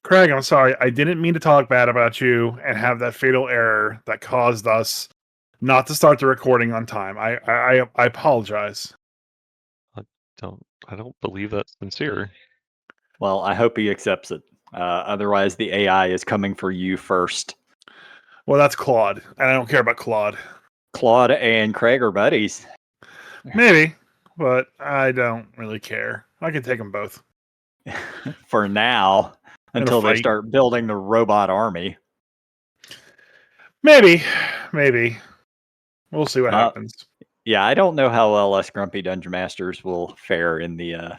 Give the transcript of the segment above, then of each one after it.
Craig, I'm sorry. I didn't mean to talk bad about you and have that fatal error that caused us not to start the recording on time. I apologize. I don't believe that's sincere. Well, I hope he accepts it. Otherwise, the AI is coming for you first. Well, that's Claude, and I don't care about Claude. Claude and Craig are buddies. Maybe, but I don't really care. I can take them both. For now, until they fight. start building the robot army. Maybe. We'll see what happens. Yeah, I don't know how well us grumpy dungeon masters will fare in the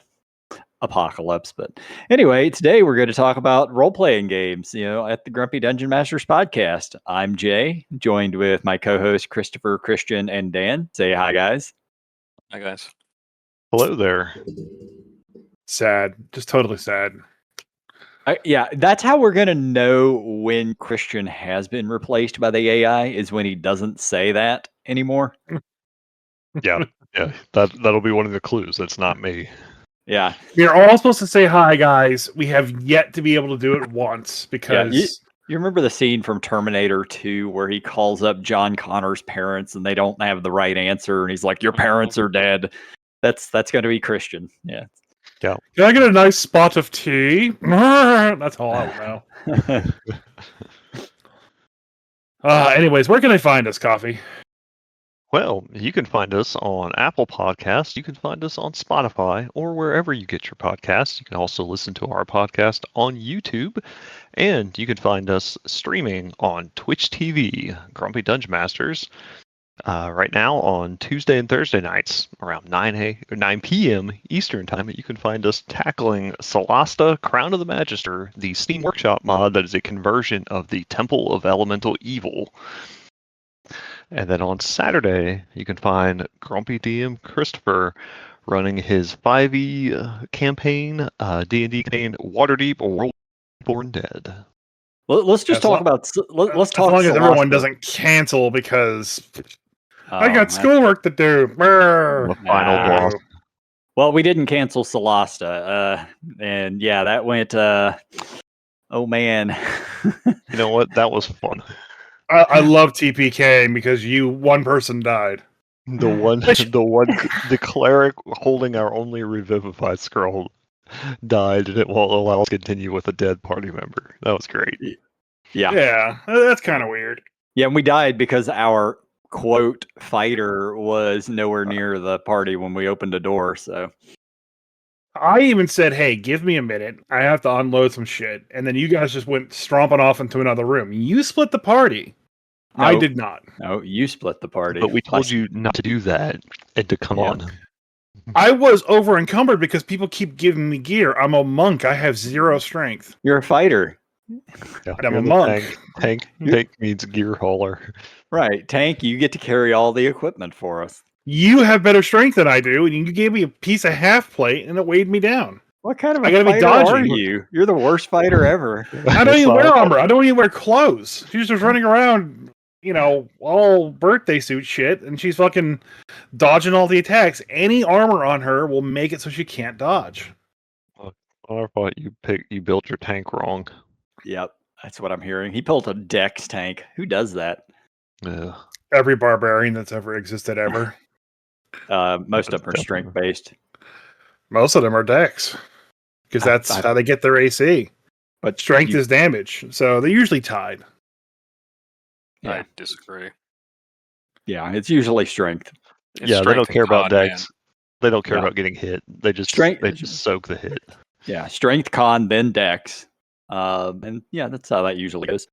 apocalypse, but anyway, today we're going to talk about role-playing games, at the Grumpy Dungeon Masters podcast. I'm Jay, joined with my co-host Christopher, Kristian, and Dan. Say hi, guys. Hi, guys. Hello there. Sad. Just totally sad. Yeah, that's how we're going to know when Kristian has been replaced by the AI, is when he doesn't say that anymore. Yeah. That'll be one of the clues. That's not me. Yeah. We're all supposed to say hi, guys. We have yet to be able to do it once because... Yeah, you remember the scene from Terminator 2 where he calls up John Connor's parents and they don't have the right answer and he's like, your parents are dead. That's going to be Kristian. Yeah. Can I get a nice spot of tea? That's all I know. Anyways, where can I find us, Coffee? Well, you can find us on Apple Podcasts. You can find us on Spotify or wherever you get your podcasts. You can also listen to our podcast on YouTube. And you can find us streaming on Twitch TV, Grumpy Dungeon Masters, right now on Tuesday and Thursday nights around 9 p.m. Eastern Time. You can find us tackling Solasta, Crown of the Magister, the Steam Workshop mod that is a conversion of the Temple of Elemental Evil. And then on Saturday, you can find Grumpy DM Christopher running his 5e campaign, D&D campaign, Waterdeep or Worldborn Dead. Let's just talk about. Let's talk. As long as Solasta. everyone doesn't cancel because I got schoolwork to do. The final boss. Well, we didn't cancel Solasta, and yeah, that went. Oh man. You know what? That was fun. I love TPK because one person died. The cleric holding our only revivified scroll died, and it won't allow us to continue with a dead party member. That was great. Yeah, that's kind of weird. Yeah, and we died because our quote fighter was nowhere near the party when we opened the door. So I even said, "Hey, give me a minute. I have to unload some shit." And then you guys just went stomping off into another room. You split the party. No, I did not. No, you split the party. But we told you not to do that and to come on. I was over encumbered because people keep giving me gear. I'm a monk. I have 0 strength. You're a fighter. Yeah, I'm a monk. Tank means gear hauler. Right. Tank, you get to carry all the equipment for us. You have better strength than I do, and you gave me a piece of half plate, and it weighed me down. What kind of a fighter are you? You're the worst fighter ever. I don't even wear armor. I don't even wear clothes. She's just running around, all birthday suit shit, and she's fucking dodging all the attacks. Any armor on her will make it so she can't dodge. I thought you built your tank wrong. Yep, that's what I'm hearing. He built a Dex tank. Who does that? Yeah. Every barbarian that's ever existed ever. Most of them are strength based. Most of them are Dex, because that's how they get their AC. But strength is damage, so they're usually tied. Yeah. I disagree. Yeah, it's usually strength. They don't care about Dex. They don't care about getting hit. They just soak the hit. Yeah, strength, con, then Dex. And yeah, that's how that usually goes.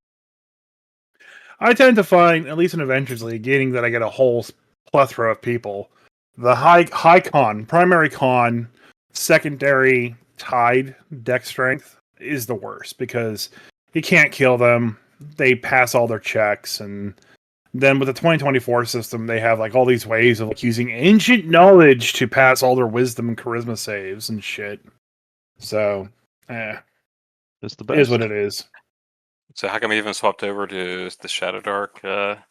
I tend to find, at least in Adventures League, getting that I get a whole plethora of people. The high con, primary con, secondary tied Dex strength is the worst because you can't kill them. They pass all their checks, and then with the 2024 system, they have all these ways of using ancient knowledge to pass all their wisdom and charisma saves and shit. So, it's the best. It is what it is. So how come you even swapped over to the Shadowdark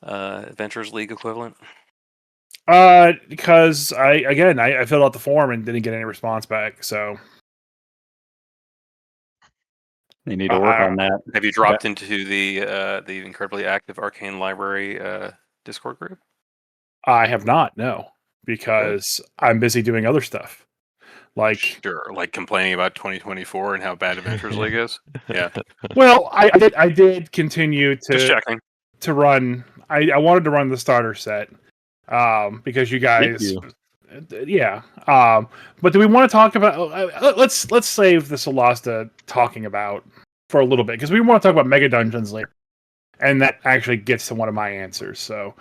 Adventures League equivalent? Because I filled out the form and didn't get any response back. So They need to work on that. Have you dropped into the incredibly active Arcane Library Discord group? I have not, no, because I'm busy doing other stuff. Like, Sure, like complaining about 2024 and how bad Adventures League is. Yeah, well, I did continue just to checking. run. I wanted to run the starter set because you guys, you. yeah. But do we want to talk about? Let's save the Solasta talking about for a little bit because we want to talk about Mega Dungeons later, and that actually gets to one of my answers. So.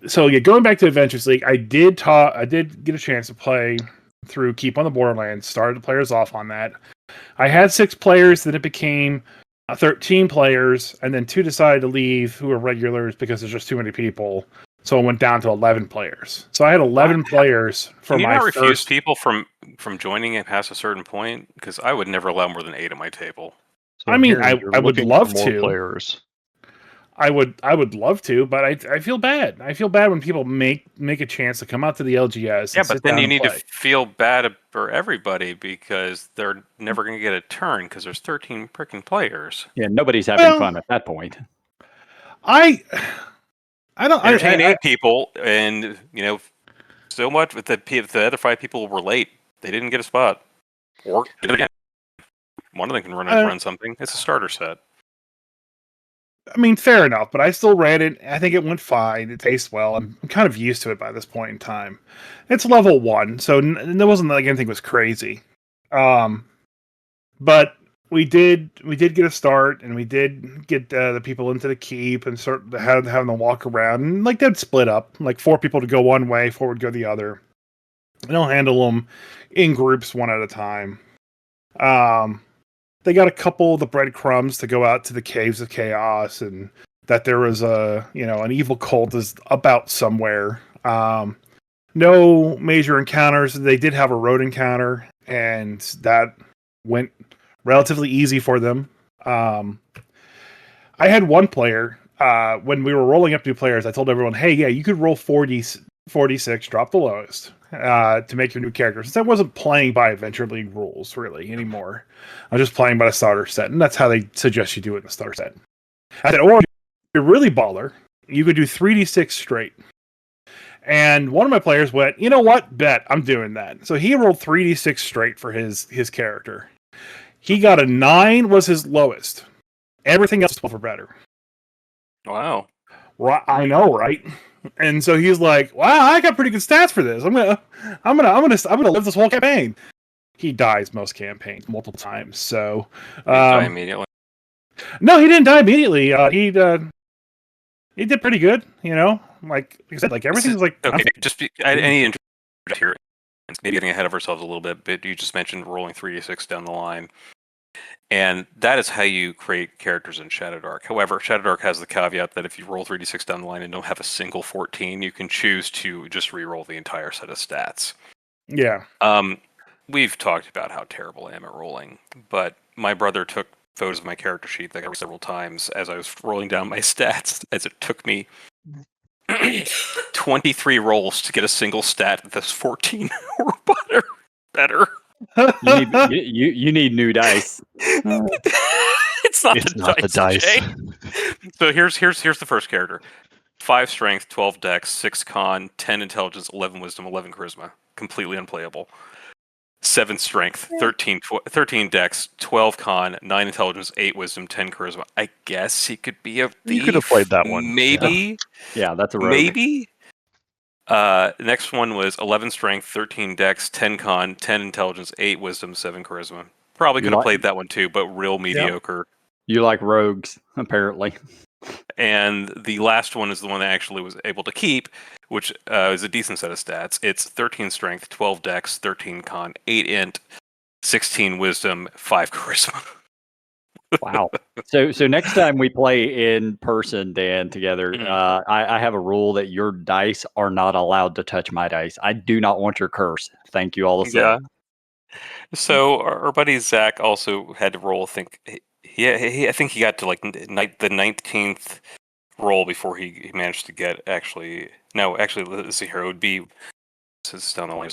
So going back to Adventures League, I did get a chance to play through Keep on the Borderlands, started the players off on that. I had 6 players, then it became 13 players, and then 2 decided to leave who were regulars because there's just too many people. So it went down to 11 players. So I had 11 players for Can you my not refuse first... people from joining it past a certain point? Because I would never allow more than 8 at my table. So I mean, Harry, you're I would looking love for more to. players. I would love to, but I feel bad. I feel bad when people make a chance to come out to the LGS. Yeah, and but sit then down you and need play. to feel bad for everybody because they're never going to get a turn because there's 13 freaking players. Yeah, nobody's having fun at that point. I don't. Entertain 8 people, and so much. If the other 5 people were late, they didn't get a spot, or one of them can run something. It's a starter set. I mean, fair enough, but I still ran it. I think it went fine. It tastes well. I'm kind of used to it by this point in time. It's level 1, so there wasn't like anything was crazy. But we did get a start, and we did get the people into the keep and start having them walk around, and like they'd split up, like 4 people to go one way, 4 would go the other. And I'll handle them in groups one at a time. They got a couple of the breadcrumbs to go out to the caves of chaos, and that there was an evil cult is about somewhere. No major encounters. They did have a road encounter, and that went relatively easy for them. I had one player when we were rolling up new players. I told everyone, "Hey, yeah, you could roll 46, drop the lowest to make your new character." Since I wasn't playing by Adventure League rules really anymore, I was just playing by the starter set, and that's how they suggest you do it in the starter set. I said, or if you're really baller, you could do 3d6 straight. And one of my players went, "You know what? Bet I'm doing that." So he rolled 3d6 straight for his character. He got a 9 was his lowest. Everything else was 12 or better. Wow. Right, I know, right? And so he's like, "Wow, I got pretty good stats for this. I'm gonna live this whole campaign." He dies most campaigns multiple times. So Did die immediately? no, he didn't die immediately. He did pretty good. Like I said, like everything's like okay. Any interest here? Maybe getting ahead of ourselves a little bit, but you just mentioned rolling 3d6 down the line. And that is how you create characters in Shadowdark. However, Shadowdark has the caveat that if you roll 3d6 down the line and don't have a single 14, you can choose to just re-roll the entire set of stats. Yeah. We've talked about how terrible I am at rolling, but my brother took photos of my character sheet that I got several times as I was rolling down my stats, as it took me 23 rolls to get a single stat that's 14 or better. You need new dice. It's not the dice. So here's the first character: 5 strength, 12 dex, 6 con, 10 intelligence, 11 wisdom, 11 charisma. Completely unplayable. 7 strength, 13 dex, 12 con, 9 intelligence, 8 wisdom, 10 charisma. I guess he could be a thief. You could have played that one. Maybe. Yeah, that's a rogue. Maybe. Next one was 11 strength, 13 dex, 10 con, 10 intelligence, 8 wisdom, 7 charisma. Probably could have played that one too, but real mediocre. You like rogues, apparently. And the last one is the one that I actually was able to keep, which is a decent set of stats. It's 13 strength, 12 dex, 13 con, 8 int, 16 wisdom, 5 charisma. Wow. So next time we play in person, Dan, together, I have a rule that your dice are not allowed to touch my dice. I do not want your curse. Thank you all the same. Yeah. So our buddy Zach also had to roll. I think he got to like the 19th roll before he managed to get actually. No, let's see here. It would be since down the line.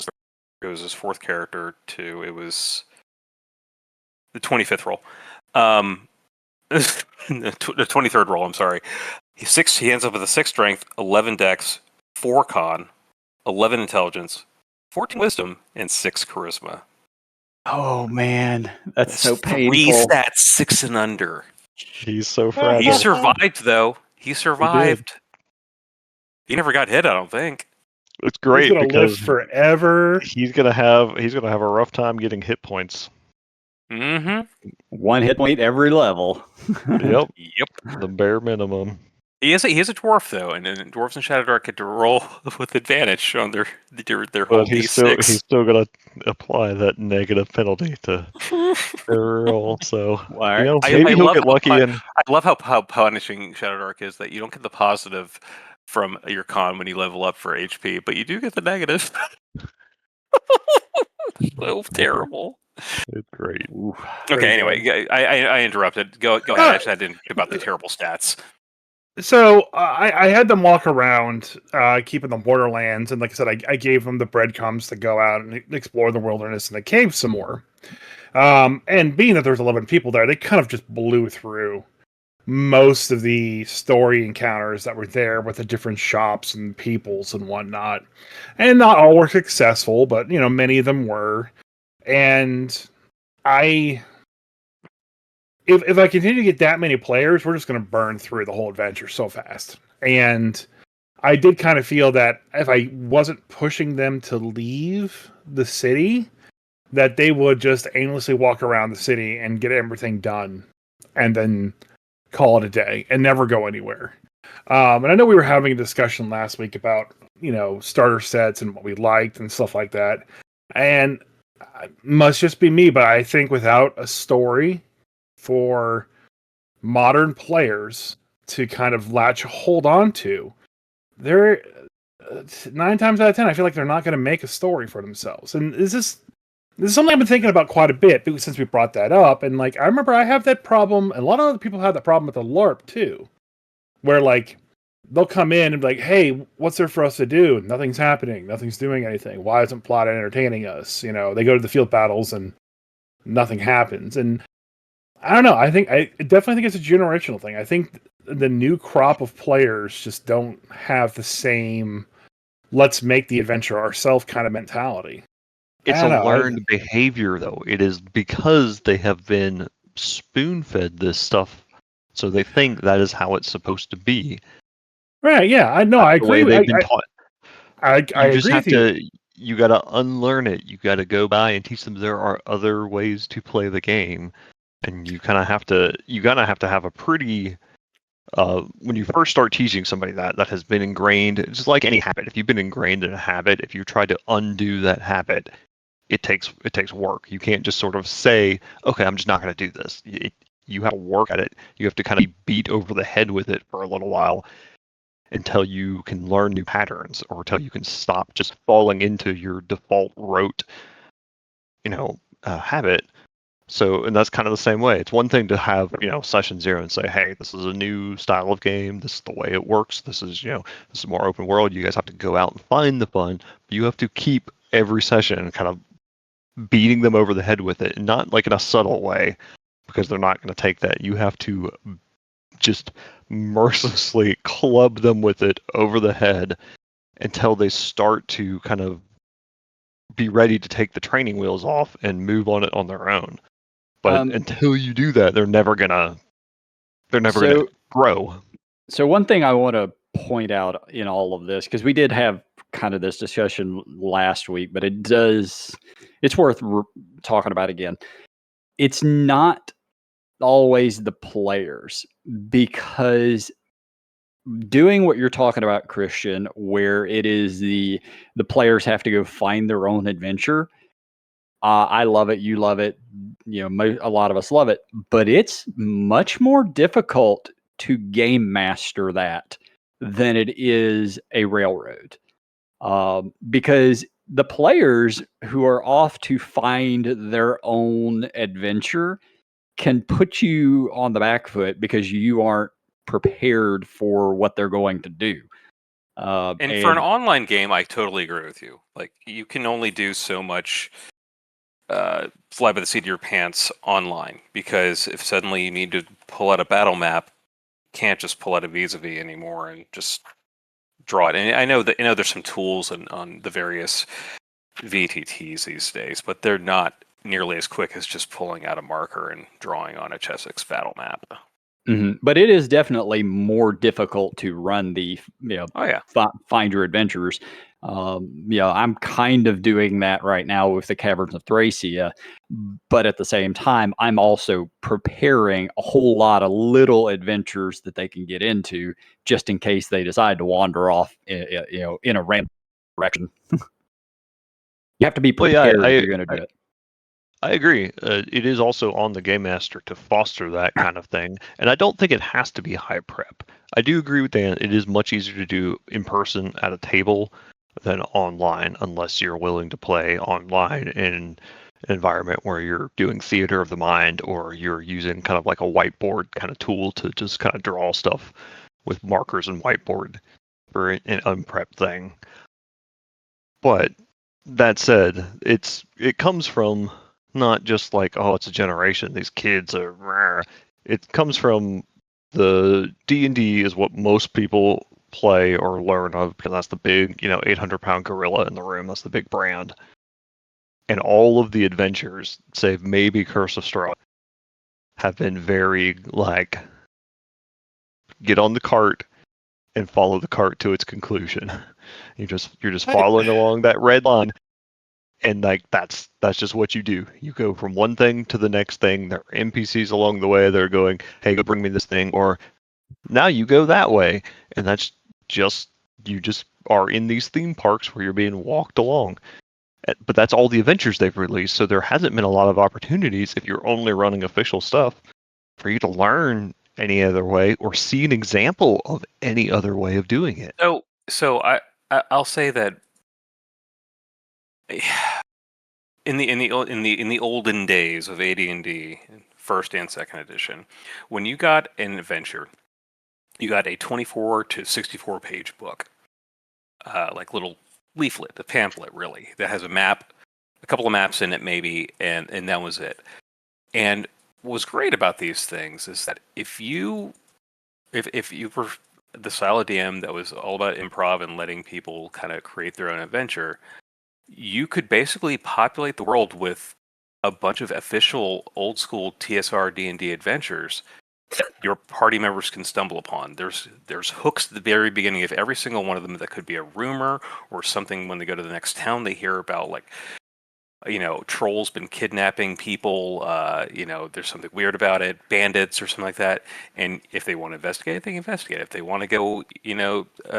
It was his 4th character to. It was the 25th roll. The 23rd roll, I'm sorry. He ends up with a 6 strength, 11 dex, 4 con, 11 intelligence, 14 wisdom, and 6 charisma. Oh man, that's so 3 painful. stats, 6 and under. He's so He fragile. survived, though. He survived. He never got hit, I don't think. It's great He's gonna live because forever. he's gonna have a rough time getting hit points. Mm-hmm. 1 hit point every level. Yep, Yep. the bare minimum. He is a dwarf, though, and dwarves in Shadowdark get to roll with advantage on their whole But he's D6. still gonna apply that negative penalty to their roll. So Why? maybe he'll get lucky and I love how punishing Shadowdark is that you don't get the positive from your con when you level up for HP, but you do get the negative. So terrible. it's great. Ooh. Okay, anyway, I interrupted. Go ahead. Actually, I didn't think about the terrible stats. So I had them walk around, keeping the borderlands, and like I said, I gave them the breadcrumbs to go out and explore the wilderness and the caves some more. And being that there's 11 people there, they kind of just blew through most of the story encounters that were there with the different shops and peoples and whatnot. And not all were successful, but many of them were. And if I continue to get that many players, we're just going to burn through the whole adventure so fast. And I did kind of feel that if I wasn't pushing them to leave the city, that they would just aimlessly walk around the city and get everything done and then call it a day and never go anywhere. And I know we were having a discussion last week about, starter sets and what we liked and stuff like that. And it must just be me, but I think without a story for modern players to kind of hold on to, they're 9 times out of 10, I feel like they're not going to make a story for themselves. And this is something I've been thinking about quite a bit since we brought that up. And I remember I have that problem, and a lot of other people have that problem with the LARP too, where they'll come in and be like, hey, what's there for us to do? Nothing's happening. Nothing's doing anything. Why isn't plot entertaining us? They go to the field battles and nothing happens. And I don't know. I definitely think it's a generational thing. I think the new crop of players just don't have the same let's make the adventure ourselves kind of mentality. It's a learned behavior, though. It is because they have been spoon-fed this stuff, so they think that is how it's supposed to be. Right, yeah. I know. I agree. The way they've been taught. I agree with you. You got to unlearn it. You got to go by and teach them there are other ways to play the game. And you kind of have to, have a pretty, when you first start teaching somebody that has been ingrained, just like any habit. If you've been ingrained in a habit, if you try to undo that habit, it takes work. You can't just sort of say, okay, I'm just not going to do this. You have to work at it. You have to kind of be beat over the head with it for a little while until you can learn new patterns, or until you can stop just falling into your default rote, habit. So, and that's kind of the same way. It's one thing to have, session 0 and say, hey, this is a new style of game. This is the way it works. This is, this is more open world. You guys have to go out and find the fun. But you have to keep every session kind of beating them over the head with it, and not like in a subtle way, because they're not going to take that. You have to just mercilessly club them with it over the head until they start to kind of be ready to take the training wheels off and move on it on their own. But until you do that, they're never gonna grow. So one thing I want to point out in all of this, because we did have kind of this discussion last week, but it's worth talking about again. It's not always the players, because doing what you're talking about, Kristian, where it is the players have to go find their own adventure. I love it. You love it. A lot of us love it, but it's much more difficult to game master that than it is a railroad. Because the players who are off to find their own adventure can put you on the back foot because you aren't prepared for what they're going to do. And for an online game, I totally agree with you. You can only do so much fly by the seat of your pants online, because if suddenly you need to pull out a battle map, you can't just pull out a vis-a-vis anymore and just draw it. And I know that there's some tools on the various VTTs these days, but they're not nearly as quick as just pulling out a marker and drawing on a Chessex battle map. But it is definitely more difficult to run the, Oh yeah, find your adventures. I'm kind of doing that right now with the Caverns of Thracia, but at the same time, I'm also preparing a whole lot of little adventures that they can get into, just in case they decide to wander off, in a random direction. You have to be Well, yeah, prepared if you're going to do it. I agree. It is also on the game master to foster that kind of thing, and I don't think it has to be high prep. I do agree with Dan. It is much easier to do in person at a table than online, unless you're willing to play online in an environment where you're doing theater of the mind, or you're using kind of like a whiteboard kind of tool to just kind of draw stuff with markers and whiteboard for an unprepped thing. But that said, it comes from not just like, oh, it's a generation, these kids are rare. It comes from the D&D is what most people play or learn of, because that's the big 800-pound gorilla in the room. That's the big brand. And all of the adventures, save maybe Curse of Strahd, have been very like, get on the cart and follow the cart to its conclusion. You're just following along that red line. And like that's just what you do. You go from one thing to the next thing. There are NPCs along the way that are going, "Hey, go bring me this thing," or now you go that way, and that's just you just are in these theme parks where you're being walked along. But that's all the adventures they've released, so there hasn't been a lot of opportunities if you're only running official stuff for you to learn any other way or see an example of any other way of doing it. So I'll say that in the olden days of AD&D, first and second edition, when you got an adventure, you got a 24 to 64 page book, like little leaflet, a pamphlet, really, that has a map, a couple of maps in it, maybe, and that was it. And what was great about these things is that if you were the style of DM that was all about improv and letting people kind of create their own adventure, you could basically populate the world with a bunch of official old school TSR D&D adventures that your party members can stumble upon. There's hooks at the very beginning of every single one of them that could be a rumor or something when they go to the next town they hear about, like, trolls been kidnapping people, there's something weird about it, bandits or something like that. And if they want to investigate, they can investigate. If they want to go,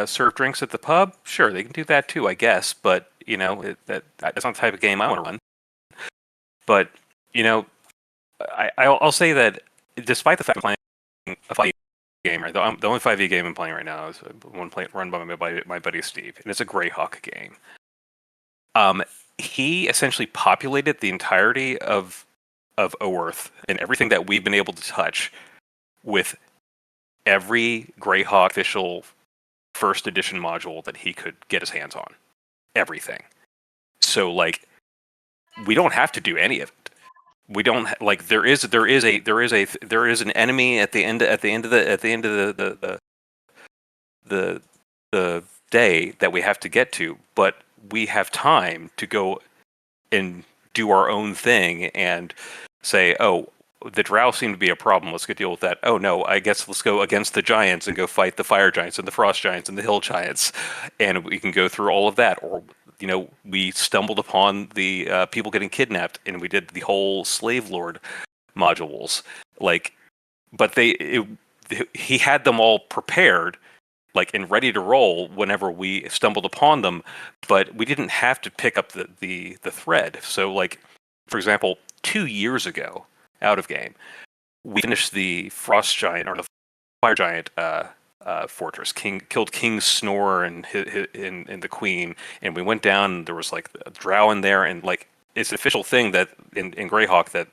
serve drinks at the pub, sure, they can do that too, I guess. But, that's not the type of game I want to run. But, I'll say that despite the fact I'm playing a 5e game, right? The only 5e game I'm playing right now is one run by my buddy Steve, and it's a Greyhawk game. He essentially populated the entirety of Oerth and everything that we've been able to touch with every Greyhawk official first edition module that he could get his hands on. Everything. So, like, we don't have to do any of it. We don't like there is an enemy at the end of the day that we have to get to, but we have time to go and do our own thing and say, oh, the drow seem to be a problem, let's go deal with that. Oh no, I guess let's go against the giants and go fight the fire giants and the frost giants and the hill giants, and we can go through all of that. Or we stumbled upon the people getting kidnapped and we did the whole slave lord modules, but he had them all prepared, and ready to roll whenever we stumbled upon them, but we didn't have to pick up the thread. So, for example, 2 years ago, out of game, we finished the frost giant or the fire giant fortress. Killed King Snore and the Queen, and we went down. And there was a drow in there, and it's an official thing that in Greyhawk that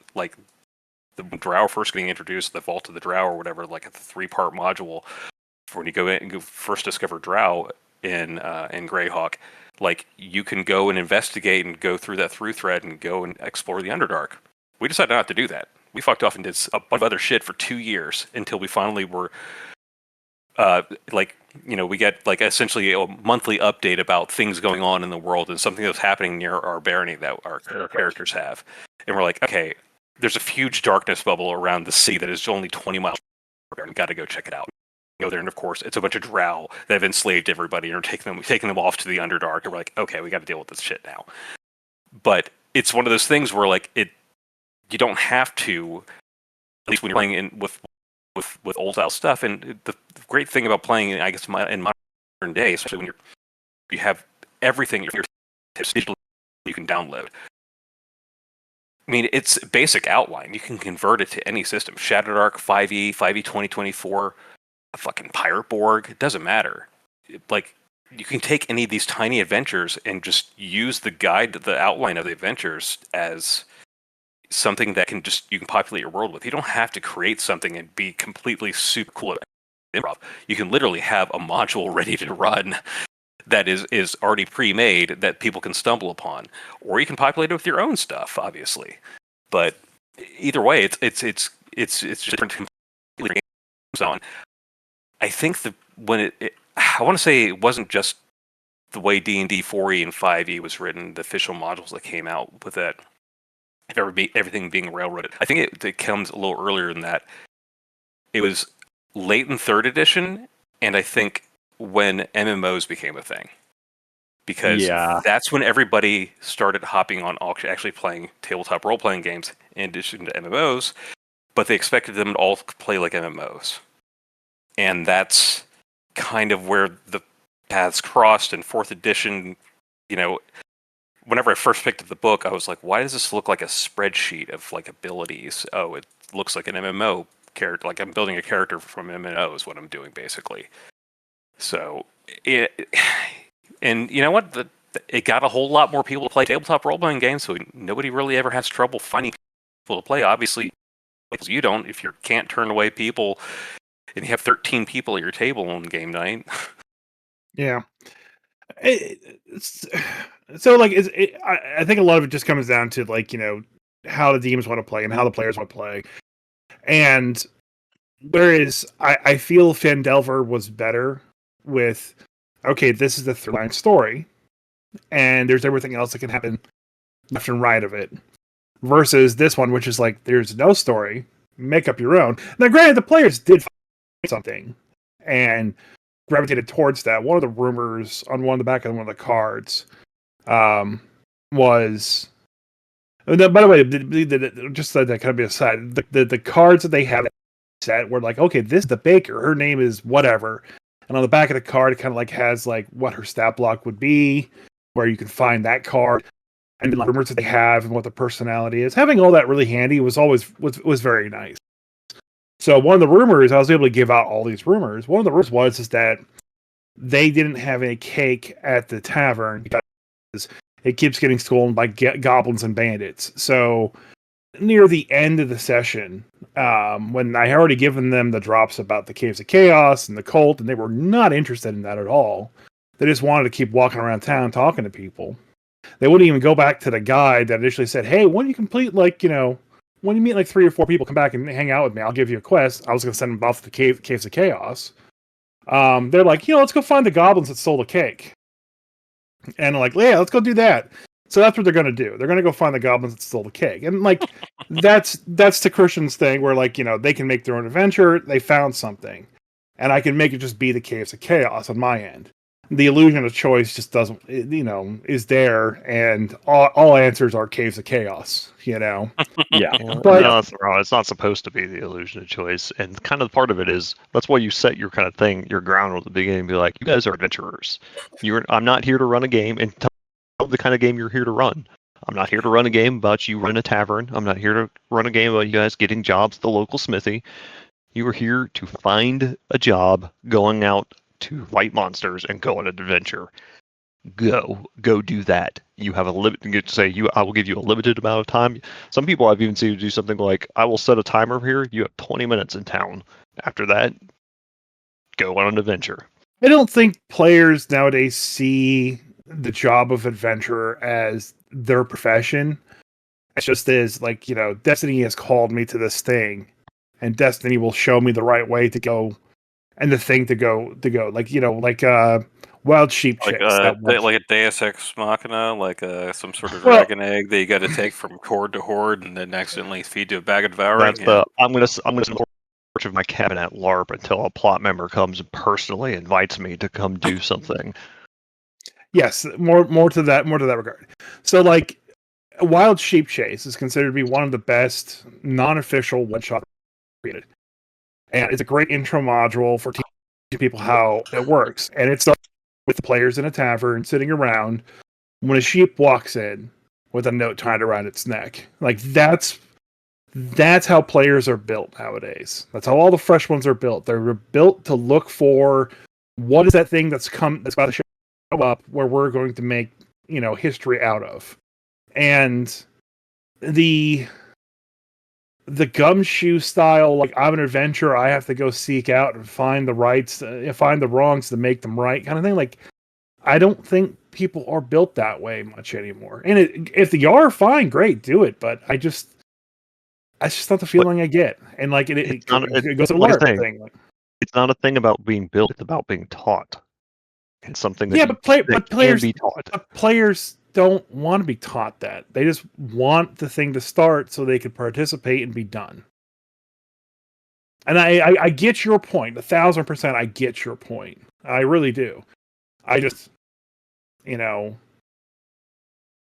the drow first getting introduced, the Vault of the Drow or whatever, a 3-part module. When you go in and first discover drow, in Greyhawk. Like, you can go and investigate and go through that through thread and go and explore the Underdark. We decided not to do that. We fucked off and did a bunch of other shit for 2 years until we finally were, we get like essentially a monthly update about things going on in the world and something that's happening near our barony that our characters have. And we're like, okay, there's a huge darkness bubble around the sea that is only 20 miles. We got to go check it out. Go there, and of course, it's a bunch of drow that have enslaved everybody and are taking them off to the Underdark. And we're like, okay, we got to deal with this shit now. But it's one of those things where like you don't have to. At least when you're playing with old style stuff, and the great thing about playing, I guess, in modern day, especially when you have everything at your fingertips digitally, you can download. I mean, it's basic outline. You can convert it to any system. Shadowdark, 5e 2024, a fucking Pirate Borg. It doesn't matter. Like, you can take any of these tiny adventures and just use the guide, the outline of the adventures as something that you can populate your world with. You don't have to create something and be completely super cool at improv. You can literally have a module ready to run that is already pre-made that people can stumble upon, or you can populate it with your own stuff, obviously. But either way, it's just different completely zone. I think I want to say it wasn't just the way D&D 4e and 5e was written, the official modules that came out with that. Everything being railroaded. I think it comes a little earlier than that. It was late in 3rd edition, and I think when MMOs became a thing. Because that's when everybody started hopping on actually playing tabletop role-playing games in addition to MMOs, but they expected them to all play like MMOs. And that's kind of where the paths crossed in 4th edition. Whenever I first picked up the book, I was like, why does this look like a spreadsheet of like abilities? Oh, it looks like an MMO character. Like, I'm building a character from MMO is what I'm doing, basically. So, and you know what? It got a whole lot more people to play tabletop role-playing games, so nobody really ever has trouble finding people to play. Obviously, because you don't, if you can't turn away people and you have 13 people at your table on game night. Yeah. So, like, I think a lot of it just comes down to, like, how the teams want to play and how the players want to play. And whereas I feel Phandelver was better with, okay, this is the through-line story, and there's everything else that can happen left and right of it, versus this one, which is like, there's no story, make up your own. Now, granted, the players did find something and gravitated towards that. One of the rumors on the back of one of the cards was. By the way, just that kind of be aside, the cards that they have set were like, okay, this is the baker. Her name is whatever, and on the back of the card, it kind of like has like what her stat block would be, where you can find that card, and the rumors that they have and what the personality is. Having all that really handy was very nice. So one of the rumors, I was able to give out all these rumors. One of the rumors is that they didn't have any cake at the tavern because it keeps getting stolen by goblins and bandits. So near the end of the session, when I had already given them the drops about the Caves of Chaos and the cult, and they were not interested in that at all. They just wanted to keep walking around town talking to people. They wouldn't even go back to the guide that initially said, hey, when you complete, when you meet like 3 or 4 people, come back and hang out with me. I'll give you a quest. I was going to send them off to the Caves of Chaos. They're like, let's go find the goblins that stole the cake. And I'm like, yeah, let's go do that. So that's what they're going to do. They're going to go find the goblins that stole the cake. And like, that's the Kristian's thing where like, they can make their own adventure. They found something. And I can make it just be the Caves of Chaos on my end. The illusion of choice just doesn't, is there, and all answers are Caves of Chaos, Yeah. But no, that's wrong. It's not supposed to be the illusion of choice, and kind of part of it is that's why you set your kind of thing, your ground at the beginning, and be like, you guys are adventurers. I'm not here to run a game, and tell the kind of game you're here to run. I'm not here to run a game about you running a tavern. I'm not here to run a game about you guys getting jobs at the local smithy. You are here to find a job, going out to fight monsters and go on an adventure. Go do that. You have a limit. You get to say I will give you a limited amount of time. Some people I've even seen do something like, I will set a timer here. You have 20 minutes in town. After that, go on an adventure. I don't think players nowadays see the job of adventurer as their profession. It's just is like, Destiny has called me to this thing, and Destiny will show me the right way to go and the thing to go. Like Wild Sheep Like Chase. like a Deus Ex Machina, like some sort of Well, dragon egg that you got to take from horde to horde, and then accidentally feed to a bag of devouring. That's the I'm gonna send the torch of my cabin at LARP until a plot member comes and personally invites me to come do something. yes, more to that regard. So like Wild Sheep Chase is considered to be one of the best non-official one-shot created. And it's a great intro module for teaching people how it works. And it starts with the players in a tavern sitting around when a sheep walks in with a note tied around its neck. Like that's how players are built nowadays. That's how all the fresh ones are built. They're built to look for what is that thing that's about to show up where we're going to make, history out of. And the gumshoe style, like I'm an adventurer, I have to go seek out and find the rights, find the wrongs to make them right, kind of thing. Like, I don't think people are built that way much anymore. And if they are, fine, great, do it. But that's just not the feeling I get. And like it goes to the LARP thing. Like, it's not a thing about being built; it's about being taught. It's something that players can be taught. But players don't want to be taught that. They just want the thing to start so they can participate and be done. And I get your point. 1,000%. I get your point. I really do. I just,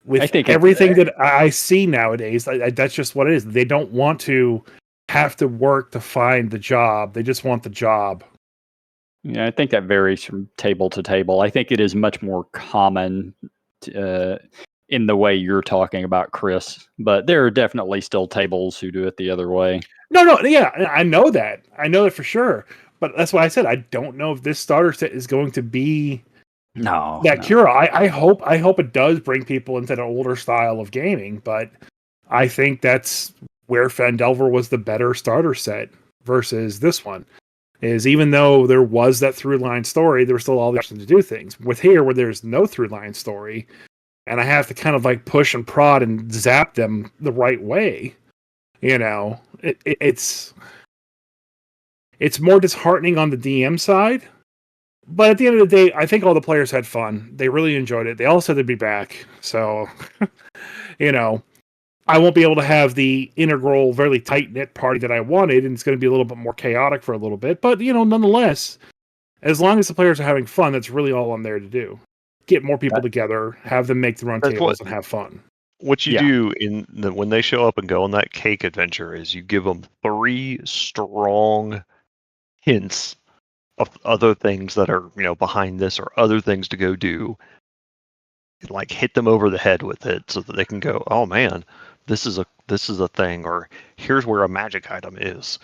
with everything that I see nowadays, that's just what it is. They don't want to have to work to find the job. They just want the job. Yeah, I think that varies from table to table. I think it is much more common in the way you're talking about, Chris. But there are definitely still tables who do it the other way. No, yeah, I know that. I know it for sure. But that's why I said I don't know if this starter set is going to be cure. I hope it does bring people into an older style of gaming. But I think that's where Phandelver was the better starter set versus this one. Is even though there was that through line story, there was still all the options to do things. With here, where there's no through line story, and I have to kind of like push and prod and zap them the right way, it's more disheartening on the DM side. But at the end of the day, I think all the players had fun. They really enjoyed it. They all said they'd be back. So, I won't be able to have the integral, very tight-knit party that I wanted, and it's going to be a little bit more chaotic for a little bit. But, nonetheless, as long as the players are having fun, that's really all I'm there to do. Get more people together, have them make their own tables, and have fun. What you do when they show up and go on that cake adventure is you give them 3 strong hints of other things that are, behind this or other things to go do. And, like, hit them over the head with it so that they can go, oh man, this is a thing, or here's where a magic item is.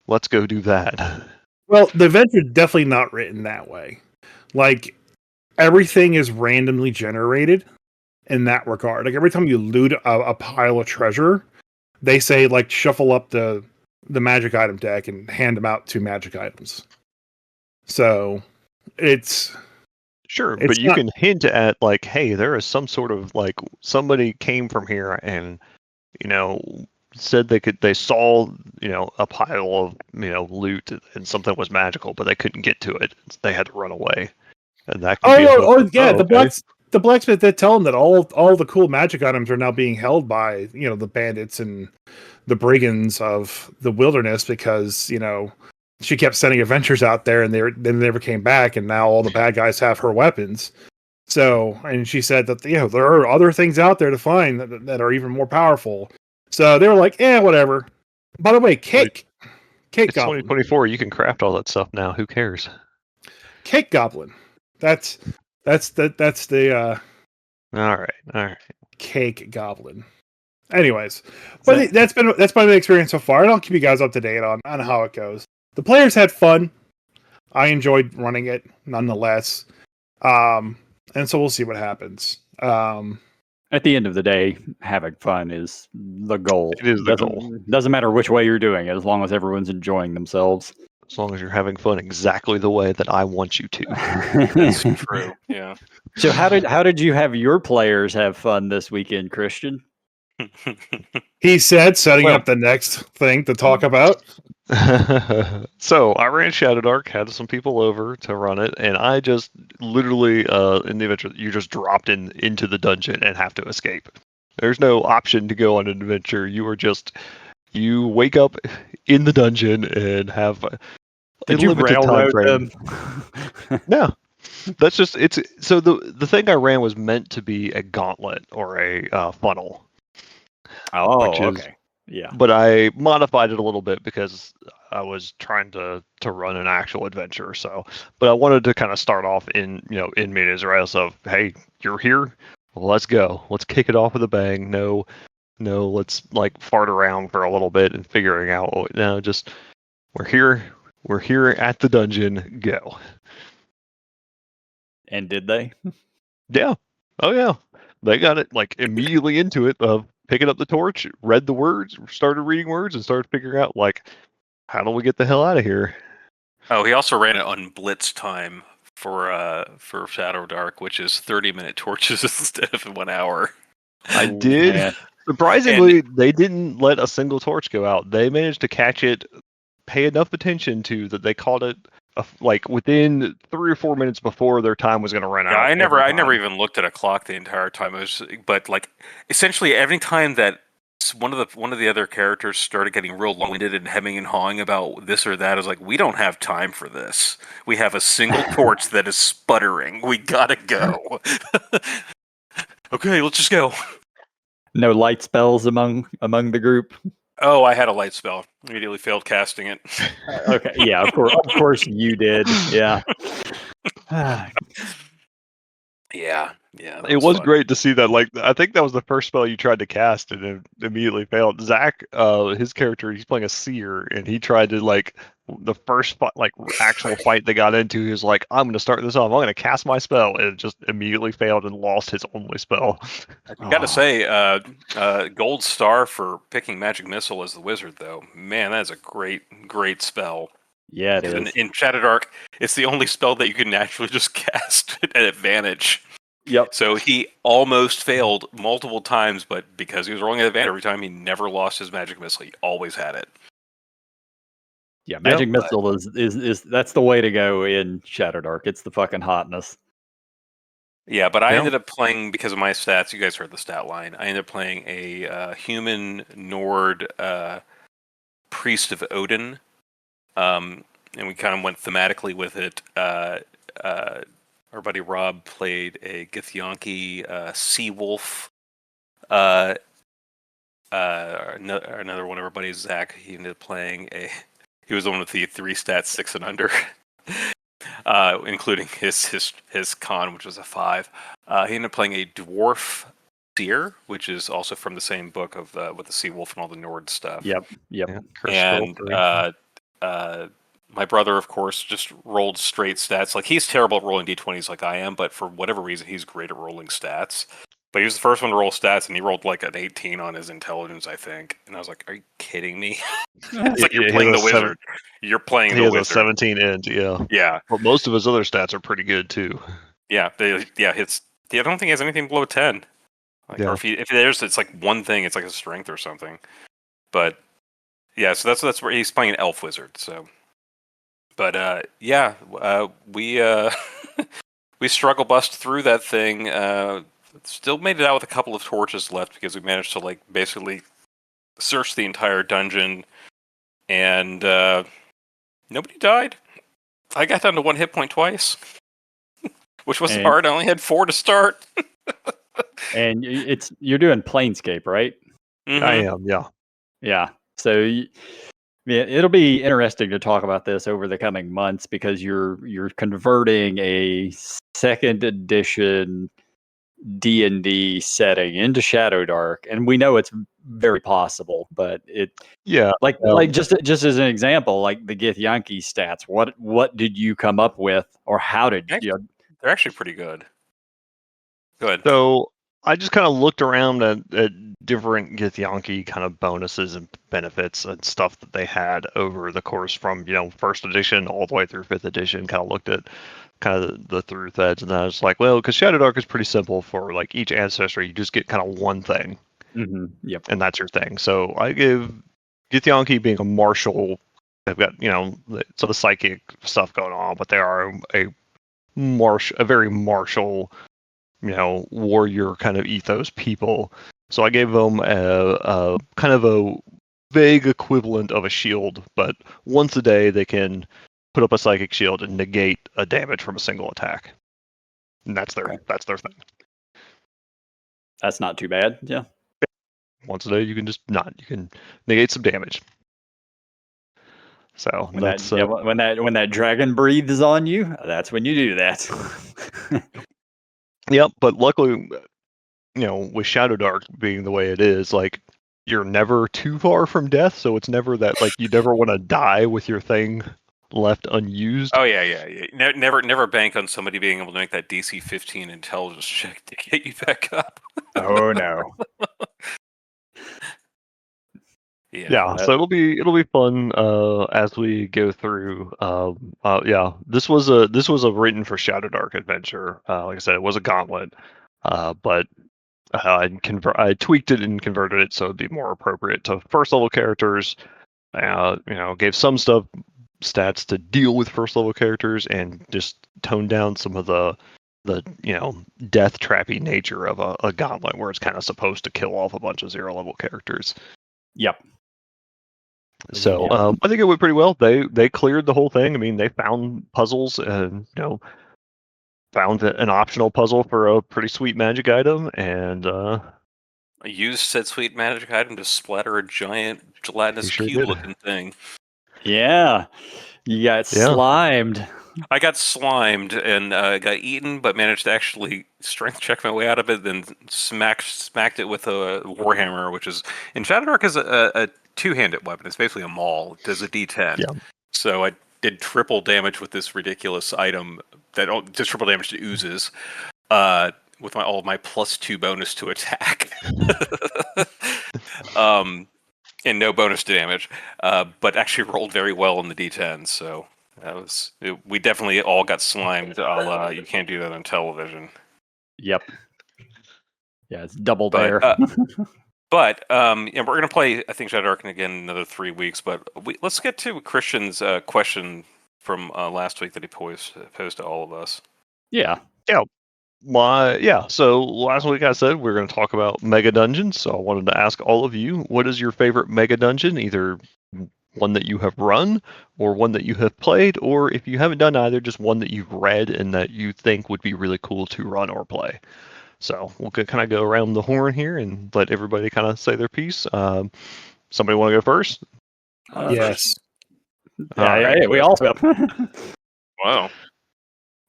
Let's go do that. Well, the adventure is definitely not written that way. Like, everything is randomly generated in that regard. Like, every time you loot a pile of treasure, they say, like, shuffle up the magic item deck and hand them out 2 magic items. So, it's... Sure, but you can hint at, like, hey, there is some sort of, like, somebody came from here and, said they saw, a pile of, loot and something was magical, but they couldn't get to it. They had to run away. And that can the blacksmith did tell them that all the cool magic items are now being held by, the bandits and the brigands of the wilderness because, she kept sending adventures out there and they never came back, and now all the bad guys have her weapons. So, and she said that there are other things out there to find that are even more powerful. So they were like, whatever. By the way, Cake it's Goblin. 2024. You can craft all that stuff now. Who cares? Cake Goblin. That's the all right. Cake Goblin. Anyways, but that's been my experience so far, and I'll keep you guys up to date on how it goes. The players had fun. I enjoyed running it nonetheless. And so we'll see what happens. At the end of the day, having fun is the goal. It is the goal. Doesn't matter which way you're doing it, as long as everyone's enjoying themselves. As long as you're having fun exactly the way that I want you to. That's true. Yeah. So how did you have your players have fun this weekend, Kristian? He said, setting Well- up the next thing to talk about. So I ran Shadowdark, had some people over to run it, and I just literally in the adventure you just dropped into the dungeon and have to escape. There's no option to go on an adventure. You wake up in the dungeon and have Did you limited time railroad frame. them? No. That's just it's so the thing I ran was meant to be a gauntlet or a funnel. Oh, Which is- okay. Yeah. But I modified it a little bit because I was trying to run an actual adventure. So, but I wanted to kind of start off in medias res of, hey, you're here, well, let's go, let's kick it off with a bang. No, let's like fart around for a little bit and figuring out. No, just we're here at the dungeon. Go. And did they? Yeah. Oh yeah. They got it like immediately into it of picking up the torch, read the words, started reading words, and started figuring out like, how do we get the hell out of here? Oh, he also ran it on blitz time for Shadowdark, which is 30-minute torches instead of 1 hour. I Oh, did. man. Surprisingly, they didn't let a single torch go out. They managed to catch it, pay enough attention to that they called it like within 3 or 4 minutes before their time was going to run Yeah, out. I never every time. even looked at a clock the entire time. But like essentially every time that one of the other characters started getting real long-winded and hemming and hawing about this or that, I was like, we don't have time for this. We have a single torch that is sputtering. We gotta go. Okay, let's just go. No light spells among the group. Oh, I had a light spell. Immediately failed casting it. Okay, yeah, of course you did. Yeah. Yeah. That It was fun. great to see that. Like, I think that was the first spell you tried to cast and it immediately failed. Zach, his character, he's playing a seer, and he tried to like the first actual fight they got into. He was like, "I'm going to start this off. I'm going to cast my spell," and it just immediately failed and lost his only spell. I gotta say, gold star for picking magic missile as the wizard, though. Man, that is a great spell. Yeah, it In, is. in Shadowdark, it's the only spell that you can naturally just cast at advantage. Yep. So he almost failed multiple times, but because he was rolling at advantage every time, he never lost his magic missile. He always had it. Yeah, magic but- missile is that's the way to go in Shadowdark. It's the fucking hotness. Yeah, but I Yeah. ended up playing, because of my stats, you guys heard the stat line, I ended up playing a human Nord priest of Odin. And we kind of went thematically with it. Our buddy Rob played a Githyanki sea wolf. Another one of our buddies, Zach, he ended up playing he was the one with the 3 stats 6 and under, including his con, which was a 5. He ended up playing a dwarf seer, which is also from the same book of with the sea wolf and all the Nord stuff. Yep. Yeah, And my brother, of course, just rolled straight stats. Like, he's terrible at rolling d20s like I am, but for whatever reason, he's great at rolling stats. But he was the first one to roll stats, and he rolled like an 18 on his intelligence, I think. And I was like, are you kidding me? It's like you're playing the wizard. You're playing he the has wizard. a 17 end. Yeah. Yeah. But most of his other stats are pretty good too. Yeah. I don't think he has anything below 10. Like, Yeah. Or if there's, it's like one thing, it's like a strength or something. But yeah, so that's where he's playing an elf wizard. So, but we we struggle bust through that thing. Still made it out with a couple of torches left because we managed to like basically search the entire dungeon, and nobody died. I got down to 1 hit point twice, which wasn't And- hard. I only had 4 to start. And you're doing Planescape, right? Mhm. I am. Yeah. Yeah. So yeah, it'll be interesting to talk about this over the coming months because you're converting a 2nd edition D&D setting into Shadowdark, and we know it's very possible, but Yeah. like just as an example, like the Githyanki stats, what did you come up with, or how did you? They're actually pretty good. Good. So I just kind of looked around at different Githyanki kind of bonuses and benefits and stuff that they had over the course from, first edition all the way through fifth edition. Kind of looked at kind of the through threads, and I was like, well, because Shadowdark is pretty simple for like each ancestry, you just get kind of one thing. Mm-hmm. Yep. And that's your thing. So I give Githyanki being a martial. They've got, some of the psychic stuff going on, but they are a very martial, warrior kind of ethos people. So I gave them a kind of a vague equivalent of a shield, but once a day they can put up a psychic shield and negate a damage from a single attack. And that's their thing. That's not too bad. Yeah. Once a day you can negate some damage. So when that's when that dragon breathes on you, that's when you do that. Yep, but luckily, with Shadowdark being the way it is, like you're never too far from death, so it's never that like you never want to die with your thing left unused. Oh yeah. Never bank on somebody being able to make that DC 15 intelligence check to get you back up. Oh no. Yeah, so it'll be fun as we go through. This was a written for Shadowdark adventure. Like I said, it was a gauntlet, but I tweaked it and converted it so it'd be more appropriate to first level characters. Gave some stats to deal with first level characters and just toned down some of the death trappy nature of a gauntlet where it's kind of supposed to kill off a bunch of 0 level characters. Yep. So I think it went pretty well. They cleared the whole thing. I mean, they found puzzles and found an optional puzzle for a pretty sweet magic item, and I used said sweet magic item to splatter a giant gelatinous pea-looking thing. Yeah, you got slimed. I got slimed and got eaten, but managed to actually strength check my way out of it. Then smacked it with a warhammer, which is in Shadowdark is a two-handed weapon. It's basically a maul. It does a D10. Yeah. So I did triple damage with this ridiculous item that does triple damage to oozes. With all of my +2 bonus to attack. And no bonus to damage, but actually rolled very well in the D10. So we definitely all got slimed. You can't do that on television. Yep. Yeah, it's double dare. But we're going to play, I think, Shadowdark again in another 3 weeks. But let's get to Kristian's question from last week that he posed to all of us. Yeah. So last week I said we're going to talk about mega dungeons. So I wanted to ask all of you, what is your favorite mega dungeon? Either one that you have run or one that you have played, or if you haven't done either, just one that you've read and that you think would be really cool to run or play. So we'll kind of go around the horn here and let everybody kind of say their piece. Somebody want to go first? Yes. Yeah, we all will. Wow.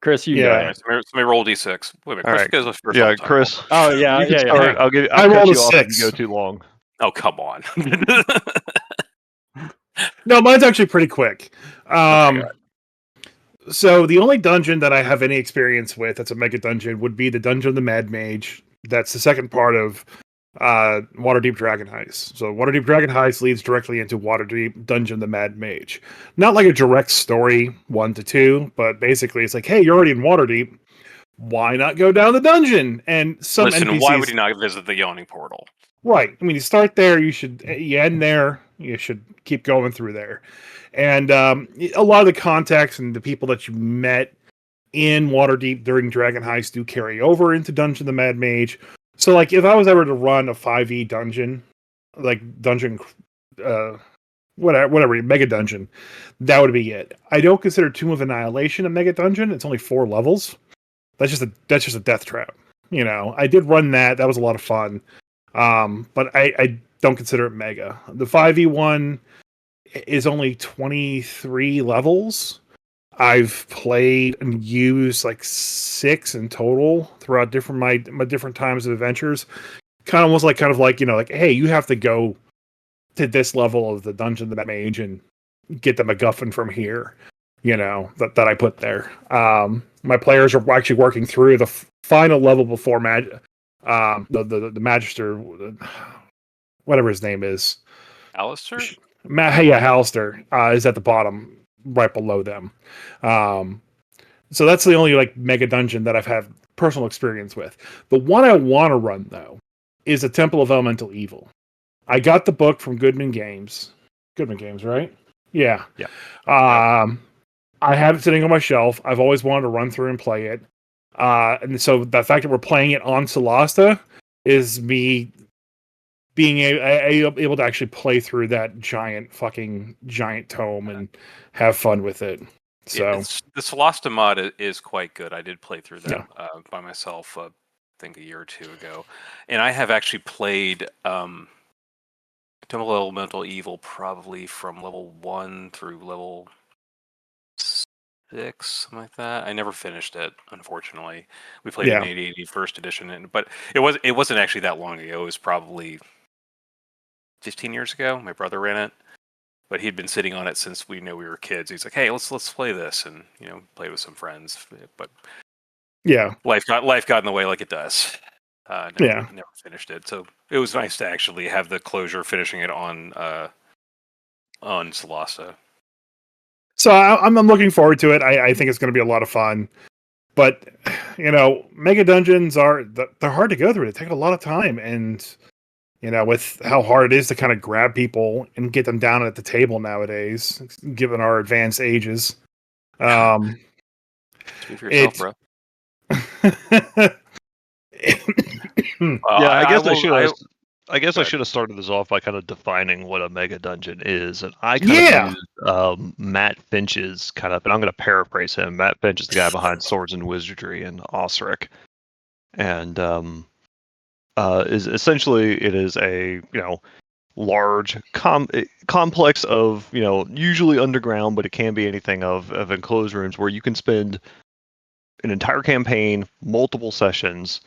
Chris, you go. Somebody roll D6. Wait a minute, Chris goes first. Yeah, Chris. Oh yeah, you can start. I'll cut you off if you go too long. Oh, come on. No, mine's actually pretty quick. So the only dungeon that I have any experience with that's a mega dungeon would be the Dungeon of the Mad Mage. That's the second part of Waterdeep Dragon Heist. So Waterdeep Dragon Heist leads directly into Waterdeep Dungeon of the Mad Mage. Not like a direct story 1 to 2, but basically it's like, hey, you're already in Waterdeep. Why not go down the dungeon? And some NPCs, why would you not visit the Yawning Portal? Right. I mean, you start there, you end there, you should keep going through there. And a lot of the contacts and the people that you met in Waterdeep during Dragon Heist do carry over into Dungeon of the Mad Mage. So, like, if I was ever to run a 5e dungeon, like dungeon, whatever, mega dungeon, that would be it. I don't consider Tomb of Annihilation a mega dungeon. It's only 4 levels. That's just a death trap. I did run that. That was a lot of fun. But I don't consider it mega. The 5e one is only 23 levels. I've played and used like 6 in total throughout my different times of adventures. Kind of like hey, you have to go to this level of the Dungeon of the Mage and get the MacGuffin from here. That I put there. My players are actually working through the final level before The Magister, whatever his name is. Alistair? Yeah, Hallister is at the bottom, right below them. So that's the only like mega dungeon that I've had personal experience with. The one I want to run though is a Temple of Elemental Evil. I got the book from Goodman Games. Goodman Games, right? Yeah. Yeah. I have it sitting on my shelf. I've always wanted to run through and play it. And so the fact that we're playing it on Solasta is me being able to actually play through that giant tome and have fun with it. So the Solasta mod is quite good. I did play through that Yeah. by myself, I think a year or two ago, and I have actually played Temple of Elemental Evil probably from level 1 through level 6, something like that. I never finished it, unfortunately. We played it in 8080 first edition, but it wasn't actually that long ago. It was probably 15 years ago. My brother ran it, but he'd been sitting on it since we knew we were kids. He's like, "Hey, let's play this," and played with some friends. But life got in the way, like it does. Never finished it. So it was nice to actually have the closure, finishing it on Solasta. So I'm looking forward to it. I think it's going to be a lot of fun. But mega dungeons they're hard to go through. They take a lot of time, and with how hard it is to kind of grab people and get them down at the table nowadays, given our advanced ages. Speak for yourself, bro. Yeah, I guess I should have started this off by kind of defining what a mega dungeon is, and I kind of used Matt Finch's kind of, and I'm going to paraphrase him. Matt Finch is the guy behind Swords and Wizardry and Osric, and is essentially it is a large complex of usually underground, but it can be anything of enclosed rooms where you can spend an entire campaign, multiple sessions,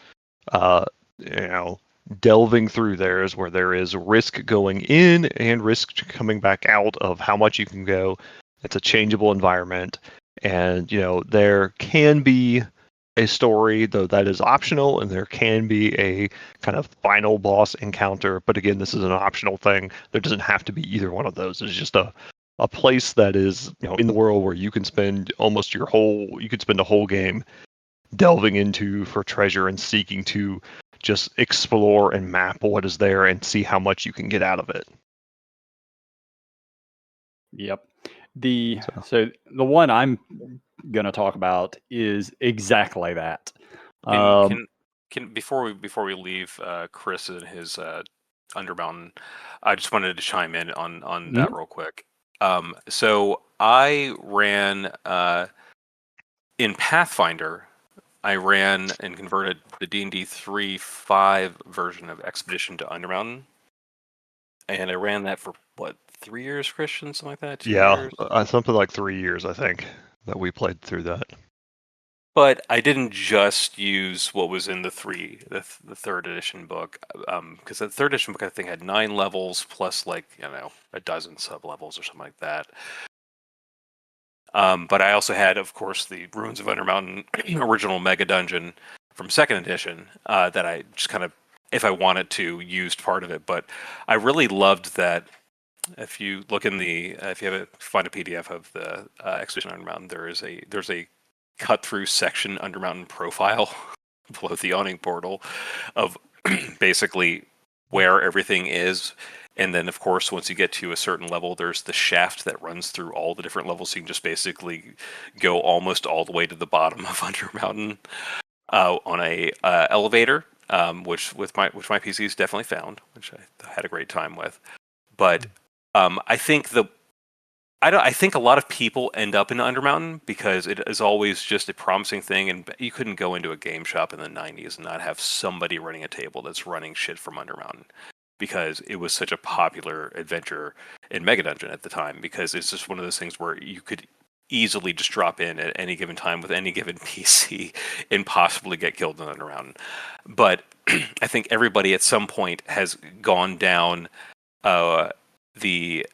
delving through theirs, where there is risk going in and risk coming back out of how much you can go. It's a changeable environment, and there can be a story, though that is optional, and there can be a kind of final boss encounter, but again, this is an optional thing. There doesn't have to be either one of those. It's just a place that is in the world where you can spend a whole game delving into for treasure and seeking to just explore and map what is there and see how much you can get out of it. Yep. So the one I'm going to talk about is exactly that. Can before we leave Chris and his Undermountain, I just wanted to chime in on that real quick. So I ran in Pathfinder. I ran and converted the D&D 3.5 version of Expedition to Undermountain, and I ran that for 3 years, Kristian, something like that. 2 years? Something like 3 years, I think, that we played through that. But I didn't just use what was in the third edition book, because the third edition book I think had 9 levels plus a dozen sub levels or something like that. But I also had, of course, the Ruins of Undermountain original mega dungeon from second edition that I just kind of, if I wanted to, used part of it. But I really loved that. If you look find a PDF of the Expedition Undermountain, there's a cut through section Undermountain profile below the awning portal of basically where everything is. And then, of course, once you get to a certain level, there's the shaft that runs through all the different levels. So you can just basically go almost all the way to the bottom of Undermountain on a elevator, which my PCs definitely found, which I had a great time with. But I think I think a lot of people end up in Undermountain because it is always just a promising thing, and you couldn't go into a game shop in the 90s and not have somebody running a table that's running shit from Undermountain, because it was such a popular adventure in Mega Dungeon at the time, because it's just one of those things where you could easily just drop in at any given time with any given PC and possibly get killed in Undermountain. But I think everybody at some point has gone down the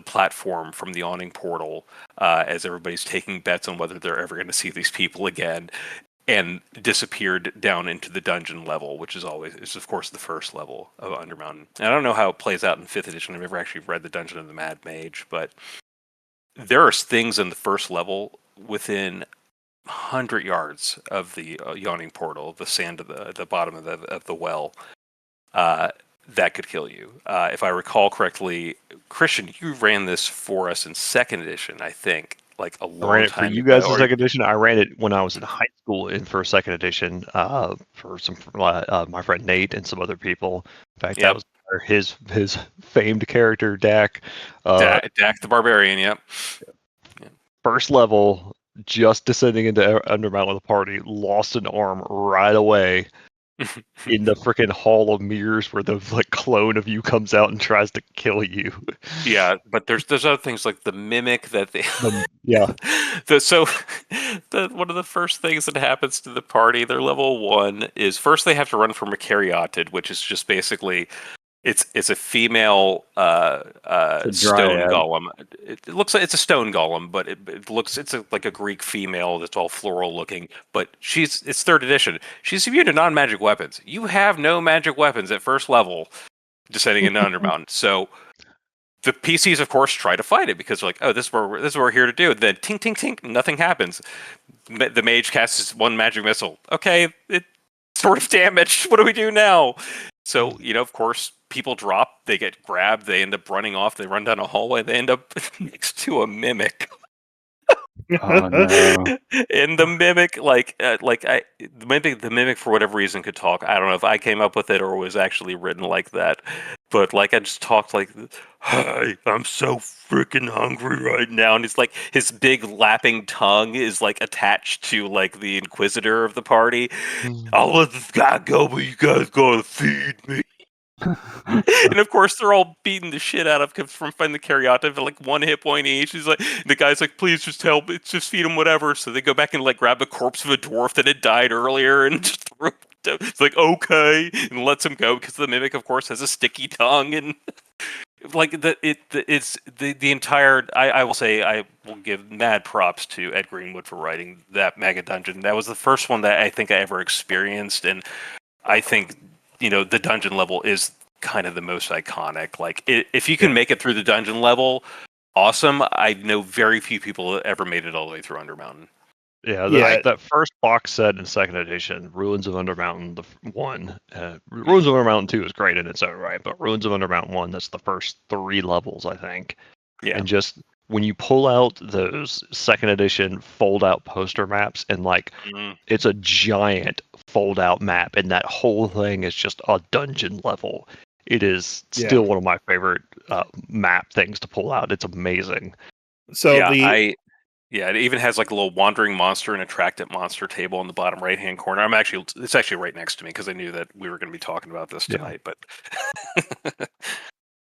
platform from the awning portal as everybody's taking bets on whether they're ever going to see these people again, and disappeared down into the dungeon level, which is of course the first level of Undermountain. And I don't know how it plays out in 5th edition. I've never actually read the Dungeon of the Mad Mage, but there are things in the first level within 100 yards of the yawning portal, the sand at the bottom of the well, that could kill you. If I recall correctly, Kristian, you ran this for us in 2nd edition, I think, like a long time ago. I ran it for you guys in 2nd edition. I ran it when I was in high school for 2nd edition for some my friend Nate and some other people. In fact, that was his famed character, Dak. Dak the Barbarian, yep. First level, just descending into Undermount with a party, lost an arm right away in the freaking Hall of Mirrors where the clone of you comes out and tries to kill you. Yeah, but there's other things like the mimic that they one of the first things that happens to the party, their level 1 is first they have to run from a Caryatid, which is just basically it's a female stone golem. It looks like it's a stone golem, but it's like a Greek female that's all floral looking. But it's 3rd edition. She's immune to non-magic weapons. You have no magic weapons at first level, descending into Undermountain. So the PCs, of course, try to fight it because they're like, oh, this is what we're here to do. Then tink tink tink, nothing happens. The mage casts 1 magic missile. Okay, it's sort of damaged. What do we do now? So, of course, people drop, they get grabbed, they end up running off, they run down a hallway, they end up next to a mimic. Oh, no. And the mimic, the mimic for whatever reason could talk. I don't know if I came up with it or it was actually written like that. But I just talked like, hi, I'm so freaking hungry right now. And it's like his big lapping tongue is attached to the Inquisitor of the party. I'll let this guy go, but you guys gotta feed me. And of course they're all beating the shit out of from finding the Caryatid for 1 hit point each. He's the guy's like, please just help, just feed him whatever. So they go back and grab the corpse of a dwarf that had died earlier and just throw it. It's okay, and lets him go because the mimic, of course, has a sticky tongue and it's the entire. I will say I will give mad props to Ed Greenwood for writing that mega dungeon. That was the first one that I think I ever experienced, and I think the dungeon level is kind of the most iconic. If you can make it through the dungeon level, awesome. I know very few people that ever made it all the way through Undermountain. That first box set in 2nd edition, Ruins of Undermountain, the 1. Ruins of Undermountain 2 is great in its own right, but Ruins of Undermountain 1, that's the first 3 levels, I think. Yeah. And just when you pull out those 2nd edition fold-out poster maps and it's a giant fold-out map, and that whole thing is just a dungeon level. It is still one of my favorite map things to pull out. It's amazing. So it even has a little wandering monster and attractant monster table in the bottom right hand corner. It's actually right next to me because I knew that we were going to be talking about this tonight. But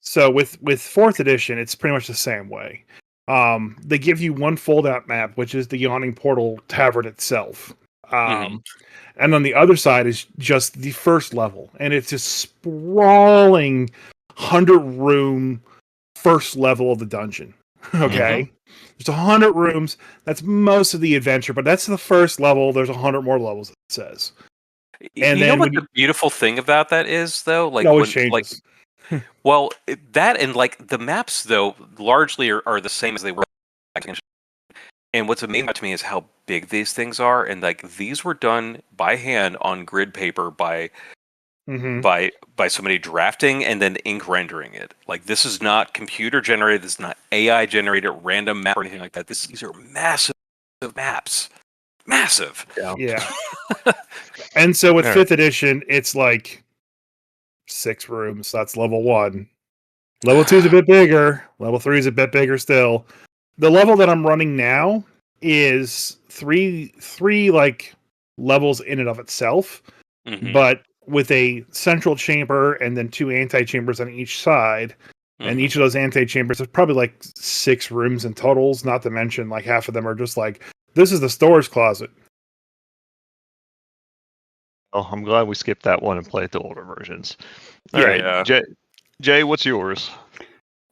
so with 4th edition, it's pretty much the same way. They give you 1 fold out map, which is the Yawning Portal Tavern itself. And on the other side is just the first level, and it's a sprawling 100-room first level of the dungeon. Okay. There's 100 rooms. That's most of the adventure, but that's the first level. There's 100 more levels, it says. And you know what the beautiful thing about that is, though? It always changes. Well, that and the maps, though, largely are the same as they were. And what's amazing to me is how big these things are. And these were done by hand on grid paper by somebody drafting and then ink rendering it. This is not computer generated. This is not AI generated random map or anything like that. These are massive maps. Massive. Yeah. And so with 5th edition, it's 6 rooms. That's level 1. Level 2 is a bit bigger. Level 3 is a bit bigger still. The level that I'm running now is three levels in and of itself, but with a central chamber and then 2 anti-chambers on each side. And each of those anti-chambers is probably 6 rooms in totals, not to mention half of them are just this is the storage closet. Oh, I'm glad we skipped that one and played the older versions. All right, Jay, what's yours?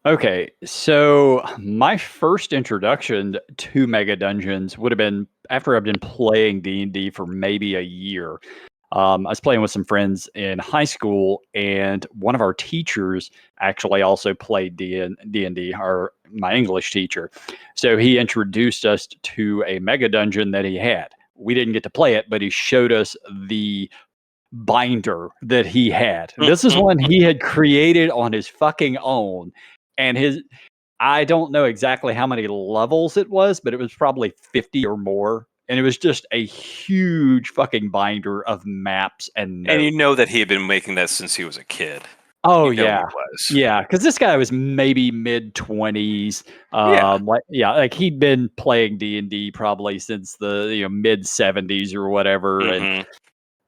Okay, so my first introduction to Mega Dungeons would have been after I've been playing D&D for maybe a year. I was playing with some friends in high school, and one of our teachers actually also played D&D, my English teacher. So he introduced us to a Mega Dungeon that he had. We didn't get to play it, but he showed us the binder that he had. This is one he had created on his fucking own. And I don't know exactly how many levels it was, but it was probably 50 or more. And it was just a huge fucking binder of maps and notes. And you know that he had been making that since he was a kid. Oh, You know yeah. he was. Yeah, because this guy was maybe mid-20s. Like he'd been playing D&D probably since the mid-70s or whatever. And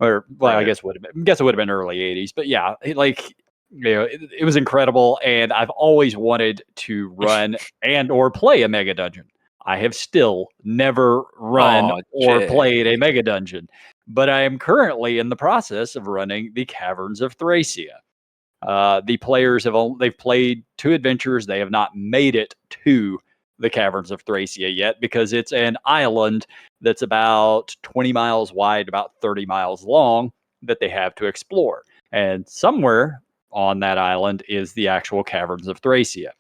I Right. guess it would have been early 80s. But yeah, it was incredible, and I've always wanted to run and or play a Mega Dungeon. I have still never run Aw, or Jay. played a Mega Dungeon, but I am currently in the process of running the Caverns of Thracia. The players they've played 2 adventures. They have not made it to the Caverns of Thracia yet because it's an island that's about 20 miles wide, about 30 miles long that they have to explore. And somewhere on that island is the actual Caverns of Thracia.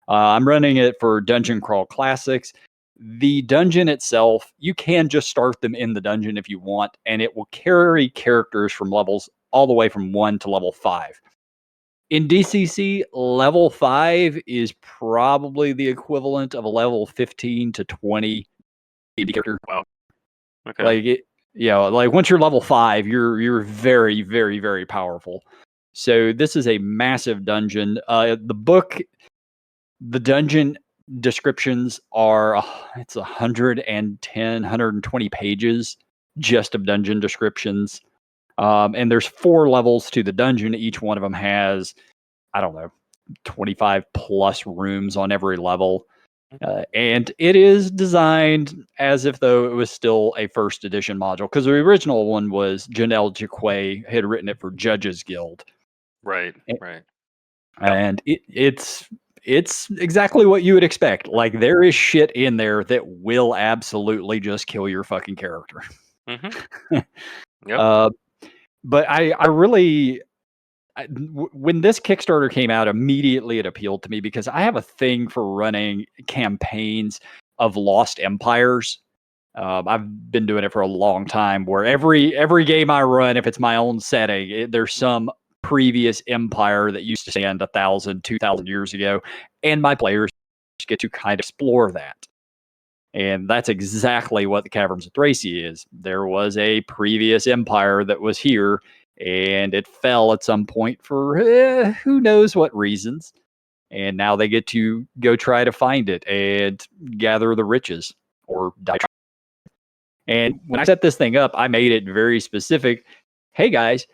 I'm running it for Dungeon Crawl Classics. The dungeon itself, you can just start them in the dungeon if you want, and it will carry characters from levels all the way from 1 to level 5. In DCC, level 5 is probably the equivalent of a level 15 to 20 character. Wow. Okay. Like once you're level 5, you're very, very, very powerful. So this is a massive dungeon. The dungeon descriptions are it's 110, 120 pages just of dungeon descriptions. And there's 4 levels to the dungeon. Each one of them has, I don't know, 25 plus rooms on every level. And it is designed as if though it was still a first edition module, because the original one was Janelle Jaquay had written it for Judges Guild. Right. And it's exactly what you would expect. Like, there is shit in there that will absolutely just kill your fucking character. Yep. But I really, when this Kickstarter came out, immediately it appealed to me because I have a thing for running campaigns of lost empires. I've been doing it for a long time, where every game I run, if it's my own setting, there's some previous empire that used to stand 1,000, 2,000 years ago, and my players get to kind of explore that. And that's exactly what the Caverns of Thracia is. There was a previous empire that was here, and it fell at some point for who knows what reasons. And now they get to go try to find it and gather the riches or die. And when I set this thing up, I made it very specific. Hey guys,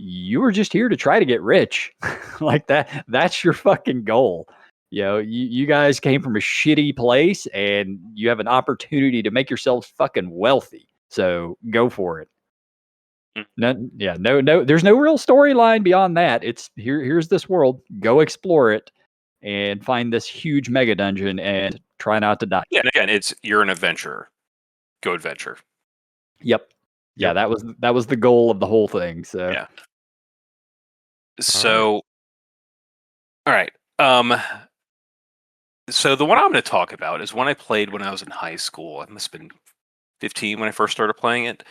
you were just here to try to get rich. Like that. That's your fucking goal. You guys came from a shitty place and you have an opportunity to make yourselves fucking wealthy. So go for it. No, there's no real storyline beyond that. It's here's this world. Go explore it and find this huge mega dungeon and try not to die. Yeah, and again, you're an adventurer. Go adventure. Yep. Yeah, that was the goal of the whole thing. So yeah. So, all right. So the one I'm going to talk about is one I played when I was in high school. I must have been 15 when I first started playing it,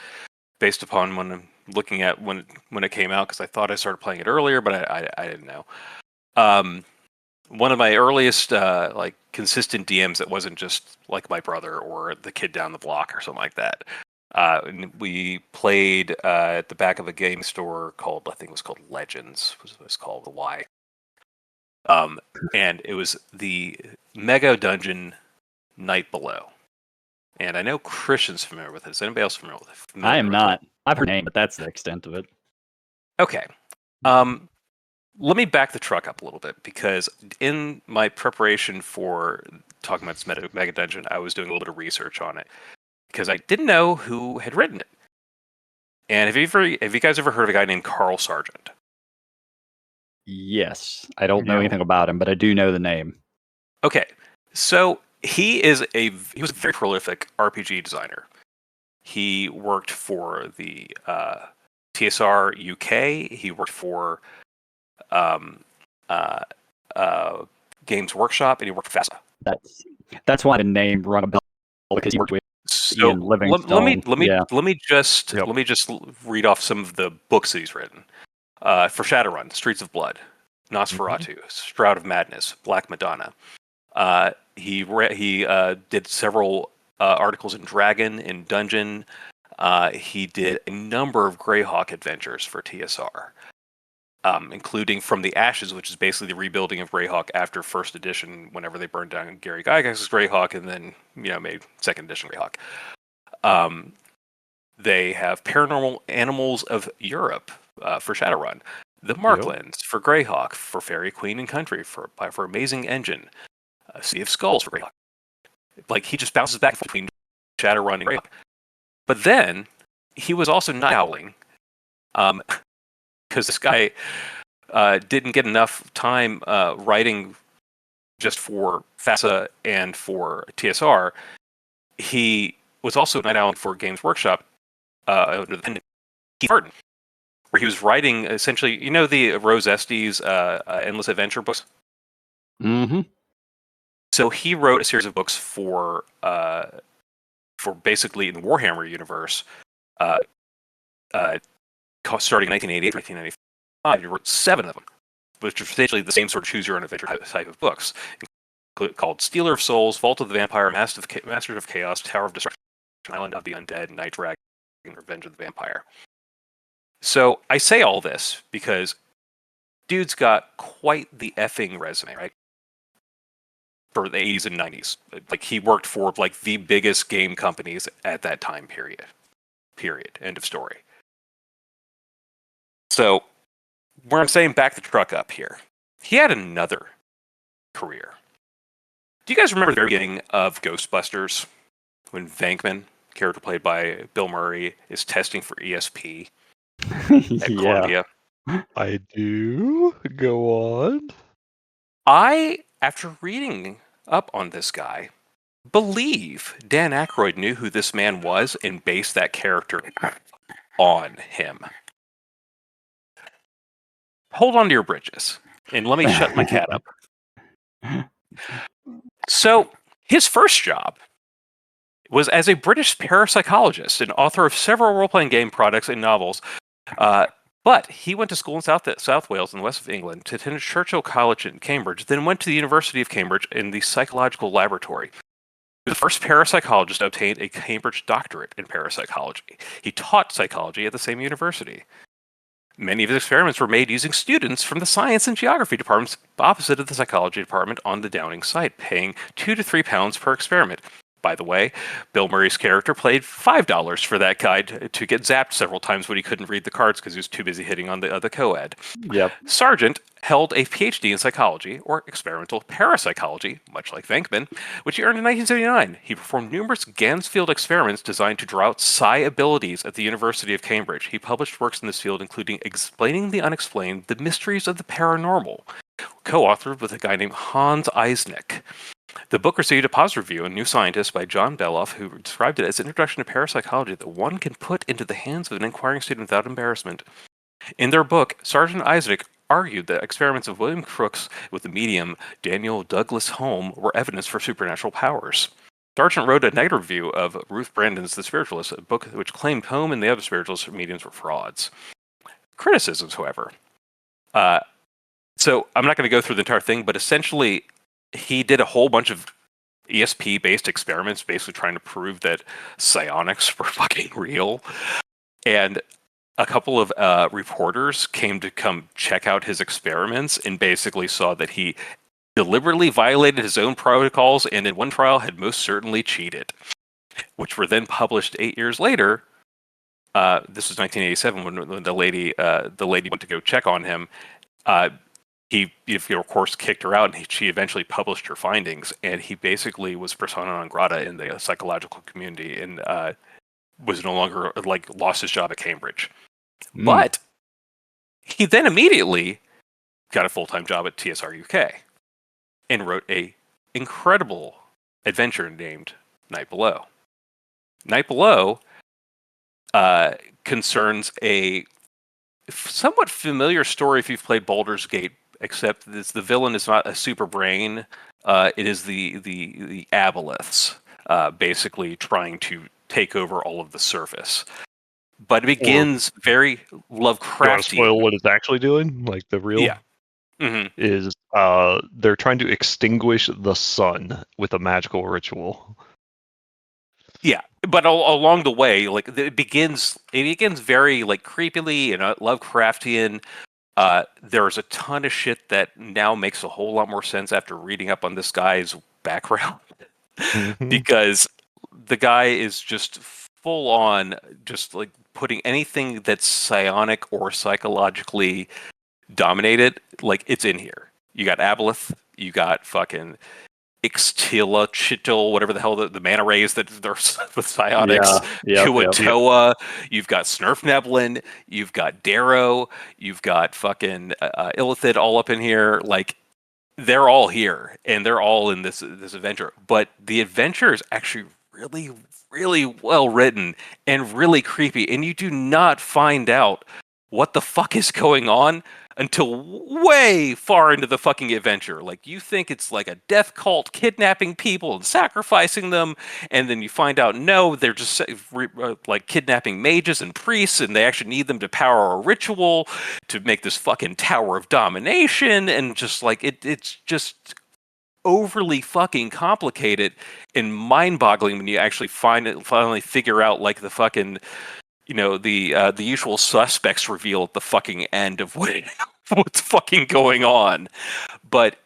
based upon when I'm looking at when it came out, because I thought I started playing it earlier, but I didn't know. One of my earliest like consistent DMs that wasn't just like my brother or the kid down the block or something like that. We played at the back of a game store called, I think it was called Legends, was what it was called, the Y. And it was the Mega Dungeon Night Below. And I know Kristian's familiar with it. Is anybody else familiar with it? I am not. I've heard the name, but that's the extent of it. Okay. Let me back the truck up a little bit, because in my preparation for talking about this Mega Dungeon, I was doing a little bit of research on it, because I didn't know who had written it. And have you guys ever heard of a guy named Carl Sargent? Yes. I don't know Yeah. anything about him, but I do know the name. Okay, so he was a very prolific RPG designer. He worked for the TSR UK. He worked for um, uh, Games Workshop, and he worked for FASA. That's why the name rung a bell, because he worked with So Ian Livingstone. let me just read off some of the books that he's written. For Shadowrun, Streets of Blood, Nosferatu, Shroud of Madness, Black Madonna. He did several articles in Dragon, in Dungeon. He did a number of Greyhawk adventures for TSR, including From the Ashes, which is basically the rebuilding of Greyhawk after first edition, whenever they burned down Gary Gygax's Greyhawk, and then made second edition Greyhawk. They have Paranormal Animals of Europe for Shadowrun, The Marklands for Greyhawk, for Fairy Queen and Country for Amazing Engine, Sea of Skulls for Greyhawk. Like, he just bounces back between Shadowrun and Greyhawk. But then he was also night owling, because this guy didn't get enough time writing just for FASA and for TSR. He was also night owling for Games Workshop under the pen of Keith Martin, where he was writing essentially, the Rose Estes Endless Adventure books. Mm-hmm. So he wrote a series of books for basically in the Warhammer universe, starting in 1988, 1995. He wrote 7 of them, which are essentially the same sort of choose your own adventure type of books, called Stealer of Souls, Vault of the Vampire, Masters of Chaos, Tower of Destruction, Island of the Undead, Night Dragon, Revenge of the Vampire. So I say all this because dude's got quite the effing resume, right? For the 80s and 90s. Like, he worked for the biggest game companies at that time period. End of story. So, where I'm saying back the truck up here, he had another career. Do you guys remember the very beginning of Ghostbusters, when Venkman, character played by Bill Murray, is testing for ESP at Columbia? I do. Go on. After reading up on this guy, believe Dan Aykroyd knew who this man was and based that character on him. Hold on to your britches, and let me shut my cat up. So, his first job was as a British parapsychologist and author of several role-playing game products and novels. But he went to school in South Wales in the west of England, to attend Churchill College in Cambridge, then went to the University of Cambridge in the psychological laboratory. He was the first parapsychologist to obtain a Cambridge doctorate in parapsychology. He taught psychology at the same university. Many of his experiments were made using students from the science and geography departments opposite of the psychology department on the Downing site, paying £2 to £3 per experiment. By the way, Bill Murray's character paid $5 for that guy to get zapped several times when he couldn't read the cards because he was too busy hitting on the co-ed. Yep. Sargent held a PhD in psychology, or experimental parapsychology, much like Venkman, which he earned in 1979. He performed numerous Gansfield experiments designed to draw out psi abilities at the University of Cambridge. He published works in this field, including Explaining the Unexplained, The Mysteries of the Paranormal, co-authored with a guy named Hans Eisnick. The book received a positive review in New Scientist by John Beloff, who described it as an introduction to parapsychology that one can put into the hands of an inquiring student without embarrassment. In their book, Sergeant Isaac argued that experiments of William Crookes with the medium Daniel Douglas Home were evidence for supernatural powers. Sargent wrote a negative review of Ruth Brandon's The Spiritualist, a book which claimed Home and the other spiritualist mediums were frauds. Criticisms, however. So I'm not going to go through the entire thing, but essentially he did a whole bunch of ESP-based experiments, basically trying to prove that psionics were fucking real. And a couple of reporters came to check out his experiments and basically saw that he deliberately violated his own protocols and in one trial had most certainly cheated, which were then published 8 years later. This was 1987 when the lady went to go check on him. He, of course, kicked her out, and she eventually published her findings. And he basically was persona non grata in the psychological community, and was no longer lost his job at Cambridge. But he then immediately got a full-time job at TSR UK and wrote a incredible adventure named Night Below. Night Below concerns a somewhat familiar story if you've played Baldur's Gate, except the villain is not a super brain. It is the aboleths, basically trying to take over all of the surface. But it begins very Lovecraftian. You want to spoil what it's actually doing? Like the real? Yeah. Mm-hmm. Is they're trying to extinguish the sun with a magical ritual. Yeah, but along the way, like it begins very like creepily and Lovecraftian. There's a ton of shit that now makes a whole lot more sense after reading up on this guy's background, because the guy is just full on, just like putting anything that's psionic or psychologically dominated, like it's in here. You got Aboleth, you got fucking Ixtila, Chittil, whatever the hell the manta rays that they're with psionics, Kuatoa, you've got Snurfneblin, you've got Darrow, you've got fucking Illithid all up in here. Like, they're all here, and they're all in this adventure. But the adventure is actually really, really well written and really creepy, and you do not find out what the fuck is going on until way far into the fucking adventure. Like, you think it's like a death cult kidnapping people and sacrificing them, and then you find out, no, they're just like kidnapping mages and priests, and they actually need them to power a ritual to make this fucking tower of domination, and just like, it's just overly fucking complicated and mind-boggling when you actually finally figure out, like, the fucking, you know, the usual suspects reveal at the fucking end of what's fucking going on. But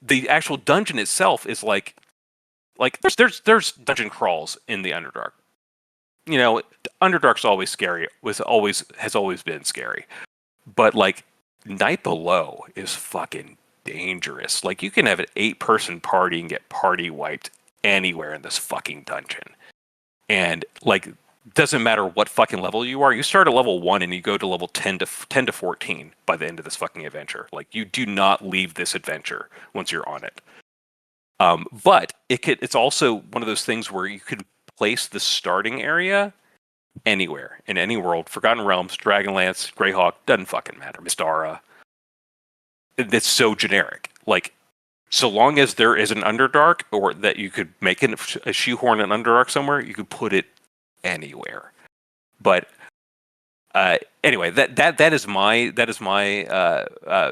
the actual dungeon itself is like there's dungeon crawls in the Underdark. You know, Underdark's always scary. Has always been scary. But like, Night Below is fucking dangerous. Like, you can have an 8-person party and get party wiped anywhere in this fucking dungeon. And like, doesn't matter what fucking level you are. You start at level 1 and you go to level 10 to 14 by the end of this fucking adventure. Like, you do not leave this adventure once you're on it. But it's also one of those things where you could place the starting area anywhere in any world. Forgotten Realms, Dragonlance, Greyhawk, doesn't fucking matter. Mystara. It's so generic. Like, so long as there is an Underdark, or that you could make a shoehorn an Underdark somewhere, you could put it anywhere. But anyway, that is my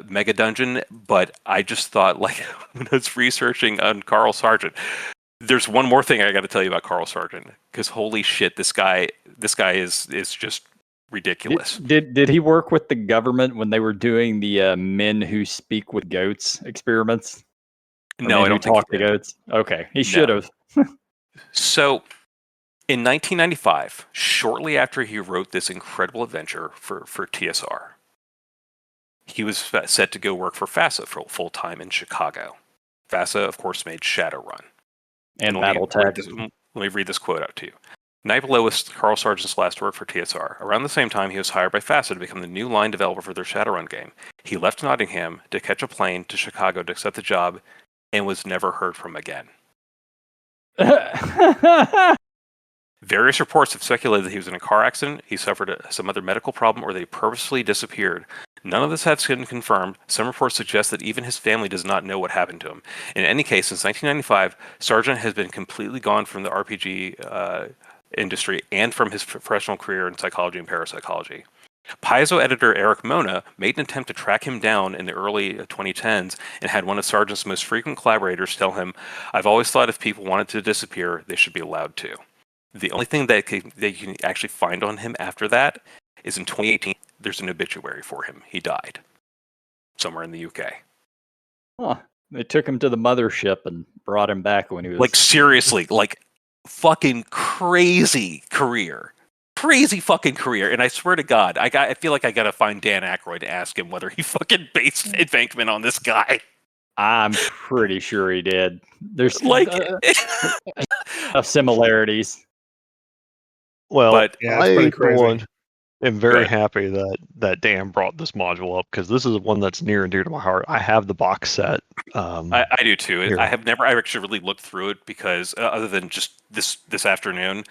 mega dungeon. But I just thought, like, when I was researching on Carl Sargent, there's one more thing I got to tell you about Carl Sargent, because holy shit, this guy is just ridiculous. Did he work with the government when they were doing the men who speak with goats experiments? No, I don't think talk to goats. Okay, he should have. So, in 1995, shortly after he wrote this incredible adventure for TSR, he was set to go work for FASA for full time in Chicago. FASA, of course, made Shadowrun. And Battletech. Let me read this quote out to you. Night Below was Carl Sargent's last work for TSR. Around the same time, he was hired by FASA to become the new line developer for their Shadowrun game. He left Nottingham to catch a plane to Chicago to accept the job, and was never heard from again. Various reports have speculated that he was in a car accident, he suffered some other medical problem, or that he purposefully disappeared. None of this has been confirmed. Some reports suggest that even his family does not know what happened to him. In any case, since 1995, Sargent has been completely gone from the RPG industry and from his professional career in psychology and parapsychology. Paizo editor Eric Mona made an attempt to track him down in the early 2010s and had one of Sargent's most frequent collaborators tell him, "I've always thought if people wanted to disappear, they should be allowed to." The only thing that you can actually find on him after that is in 2018, there's an obituary for him. He died somewhere in the UK. Huh. They took him to the mothership and brought him back when he was... Like, seriously, like, fucking crazy career. Crazy fucking career. And I swear to God, I feel like I gotta find Dan Aykroyd to ask him whether he fucking based Embankment on this guy. I'm pretty sure he did. There's like similarities. Well, yeah, it's pretty crazy. am very happy that Dan brought this module up because this is one that's near and dear to my heart. I have the box set. I do too. Here. I actually really looked through it because other than just this afternoon,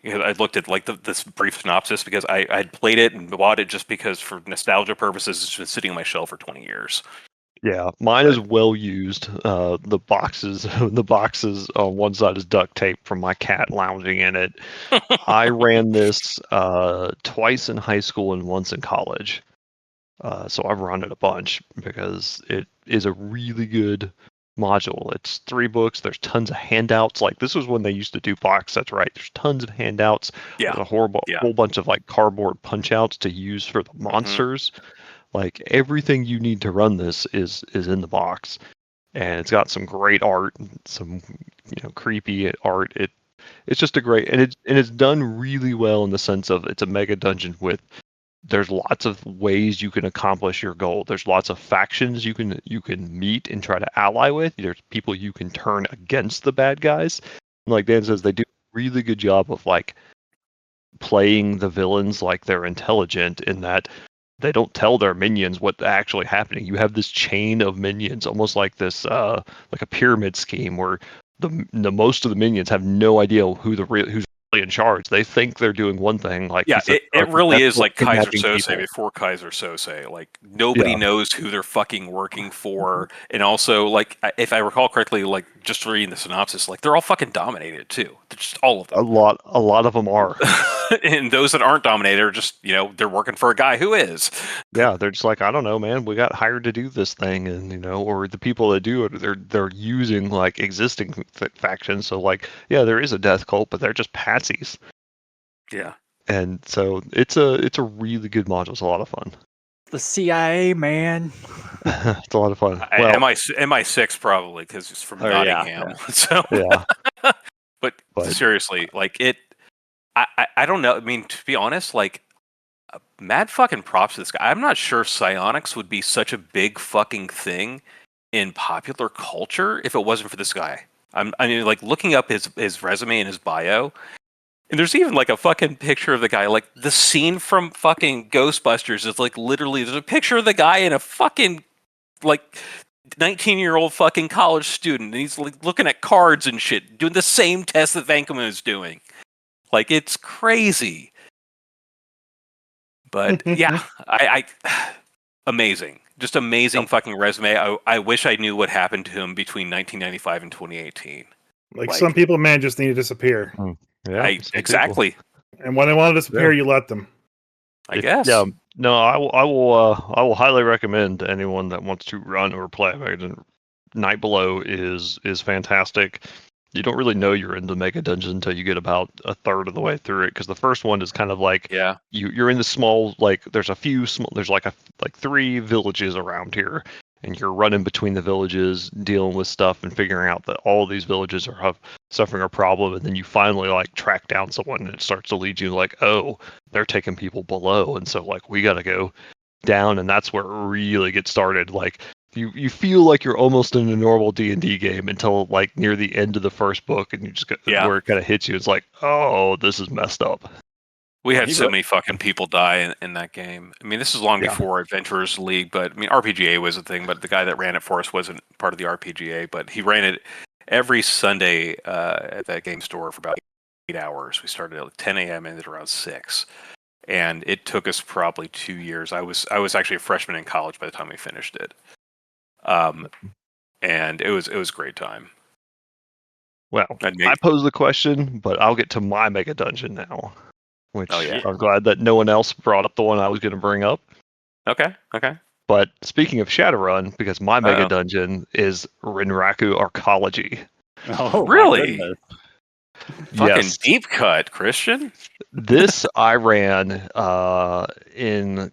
I looked at like this brief synopsis because I had played it and bought it just because for nostalgia purposes it's been sitting on my shelf for 20 years. Yeah, mine is well used. The boxes on one side is duct tape from my cat lounging in it. I ran this twice in high school and once in college. So I've run it a bunch because it is a really good module. It's 3 books. There's tons of handouts. Like this was when they used to do box sets, right? There's tons of handouts. Yeah. There's a whole bunch of like cardboard punch outs to use for the monsters. Like everything you need to run this is in the box, and it's got some great art, some creepy art. It's just a great, and it's done really well in the sense of it's a mega dungeon with. There's lots of ways you can accomplish your goal. There's lots of factions you can meet and try to ally with. There's people you can turn against the bad guys. And like Dan says, they do a really good job of like playing the villains like they're intelligent in that they don't tell their minions what's actually happening. You have this chain of minions, almost like this, like a pyramid scheme, where the most of the minions have no idea who's really in charge. They think they're doing one thing. Like it really is like Kaiser Sose before Kaiser Sose. Like nobody knows who they're fucking working for, and also like if I recall correctly, like just reading the synopsis, like they're all fucking dominated too. They're just all of them. A lot of them are. And those that aren't dominated are just they're working for a guy who is. Yeah, they're just like, I don't know, man. We got hired to do this thing, and or the people that do it, they're using like existing factions. So like, yeah, there is a death cult, but they're just patsies. Yeah. And so it's a really good module. It's a lot of fun. The CIA, man. It's a lot of fun. Well, MI6 probably because it's from Nottingham. Yeah. So yeah. but seriously, like it. I don't know. I mean, to be honest, like, mad fucking props to this guy. I'm not sure psionics would be such a big fucking thing in popular culture if it wasn't for this guy. I mean, like, looking up his resume and his bio, and there's even, like, a fucking picture of the guy. Like, the scene from fucking Ghostbusters is, like, literally, there's a picture of the guy in a fucking, like, 19-year-old fucking college student, and he's, like, looking at cards and shit, doing the same test that Vankeman is doing. Like, it's crazy. But yeah, I amazing. Just amazing fucking resume. I wish I knew what happened to him between 1995 and 2018. Like some people, man, just need to disappear. Yeah, exactly. People. And when they want to disappear, you let them. I guess. Yeah. No, I will highly recommend to anyone that wants to run or play Night Below is fantastic. You don't really know you're in the mega dungeon until you get about a third of the way through it, because the first one is kind of like you're in the small, like there's a few small, there's like 3 villages around here, and you're running between the villages, dealing with stuff and figuring out that all of these villages are suffering a problem, and then you finally like track down someone, and it starts to lead you like, oh, they're taking people below, and so like we got to go down, and that's where it really gets started. Like you feel like you're almost in a normal D&D game until like near the end of the first book, and you just get where it kind of hits you. It's like, oh, this is messed up. We had so many fucking people die in that game. I mean, this is long before Adventurers League, but I mean, RPGA was a thing, but the guy that ran it for us wasn't part of the RPGA, but he ran it every Sunday at that game store for about 8 hours. We started at like 10 a.m. and ended around 6. And it took us probably 2 years. I was actually a freshman in college by the time we finished it. And it was a great time. Well, I posed the question, but I'll get to my mega dungeon now, which I'm glad that no one else brought up the one I was going to bring up. Okay. But speaking of Shadowrun, because my mega dungeon is Rinraku Arcology. Oh, really? Fucking deep cut, Kristian. This I ran in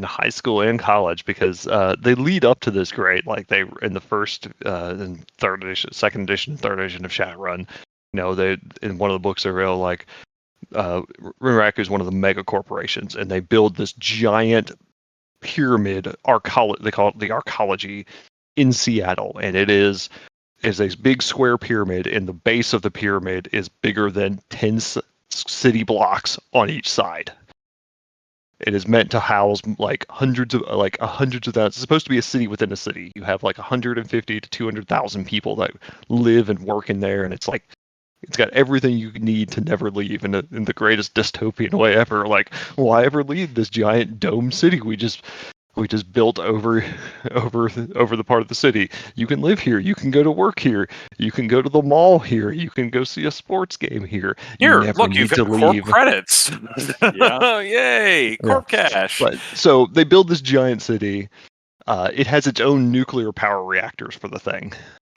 high school and college because they lead up to this great. Like they in the first and third edition, second edition, third edition of Shadowrun. They in one of the books they're real like Rinraku is one of the mega corporations, and they build this giant pyramid they call it the Arcology in Seattle, and it is a big square pyramid, and the base of the pyramid is bigger than 10 city blocks on each side. It is meant to house like hundreds of thousands. It's supposed to be a city within a city. You have like 150 to 200,000 people that live and work in there, and it's like it's got everything you need to never leave in the greatest dystopian way ever. Like, why ever leave this giant dome city we just built over the part of the city? You can live here. You can go to work here. You can go to the mall here. You can go see a sports game here. You Here, never look, need you've to got corp leave. credits. Yeah. Yay, corp cash. But so they build this giant city. It has its own nuclear power reactors for the thing,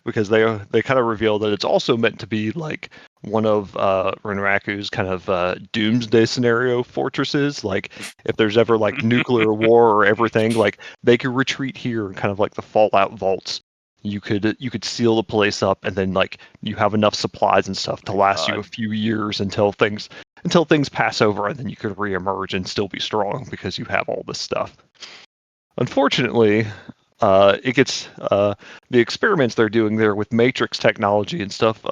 because they kind of reveal that it's also meant to be like one of Renraku's kind of doomsday scenario fortresses. Like if there's ever like nuclear war or everything, like they could retreat here, kind of like the Fallout vaults. You could seal the place up, and then like you have enough supplies and stuff to last you a few years until things pass over, and then you could reemerge and still be strong because you have all this stuff. Unfortunately, it gets the experiments they're doing there with Matrix technology and stuff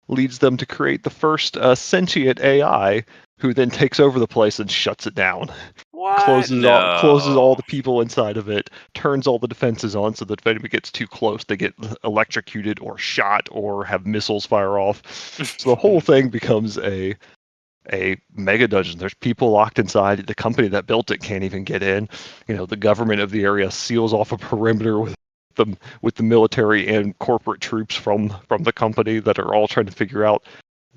leads them to create the first sentient AI, who then takes over the place and shuts it down. What? Closes all the people inside of it, turns all the defenses on so that if anybody gets too close, they get electrocuted or shot or have missiles fire off. So the whole thing becomes a mega dungeon. There's people locked inside. The company that built it can't even get in. The government of the area seals off a perimeter with the military and corporate troops from the company that are all trying to figure out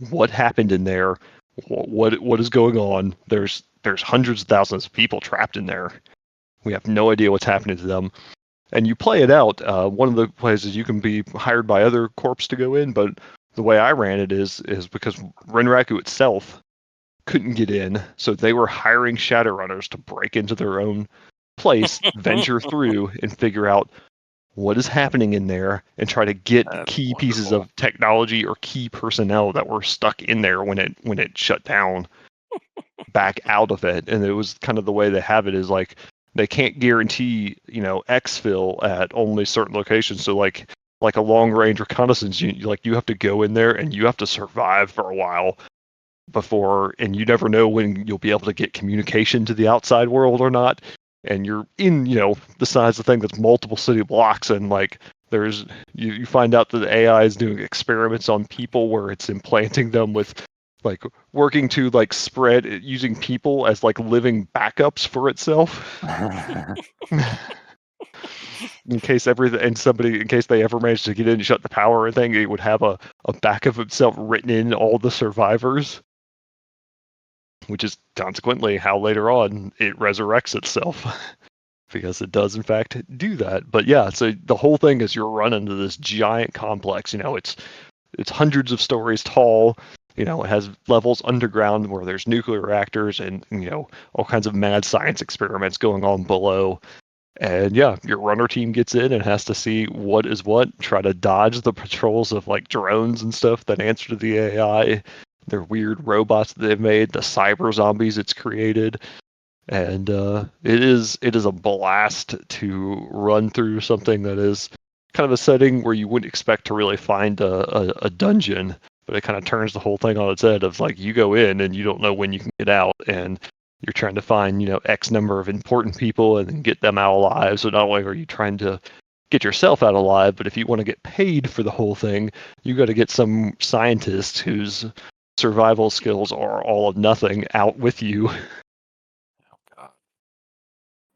what happened in there, what is going on. There's hundreds of thousands of people trapped in there. We have no idea what's happening to them. And you play it out. One of the places you can be hired by other corps to go in, but the way I ran it is because Renraku itself couldn't get in, so they were hiring Shadowrunners to break into their own place, venture through, and figure out what is happening in there, and try to get key pieces of technology or key personnel that were stuck in there when it shut down back out of it. And it was kind of the way they have it is like they can't guarantee exfil at only certain locations. So like a long range reconnaissance unit, you have to go in there and you have to survive for a while before, and you never know when you'll be able to get communication to the outside world or not. And you're in the size of the thing that's multiple city blocks, and like there's you find out that the AI is doing experiments on people where it's implanting them with like working to like spread using people as like living backups for itself. In case they ever managed to get in and shut the power or anything, it would have a back of itself written in all the survivors, which is consequently how later on it resurrects itself, because it does in fact do that. But yeah, so the whole thing is you're running to this giant complex. It's hundreds of stories tall. It has levels underground where there's nuclear reactors and all kinds of mad science experiments going on below. And yeah, your runner team gets in and has to see what is what, try to dodge the patrols of like drones and stuff that answer to the AI. They're weird robots that they've made, the cyber zombies it's created. And it is a blast to run through something that is kind of a setting where you wouldn't expect to really find a dungeon, but it kind of turns the whole thing on its head of like you go in and you don't know when you can get out, and you're trying to find X number of important people and then get them out alive. So not only are you trying to get yourself out alive, but if you want to get paid for the whole thing, you got to get some scientist whose survival skills are all of nothing out with you.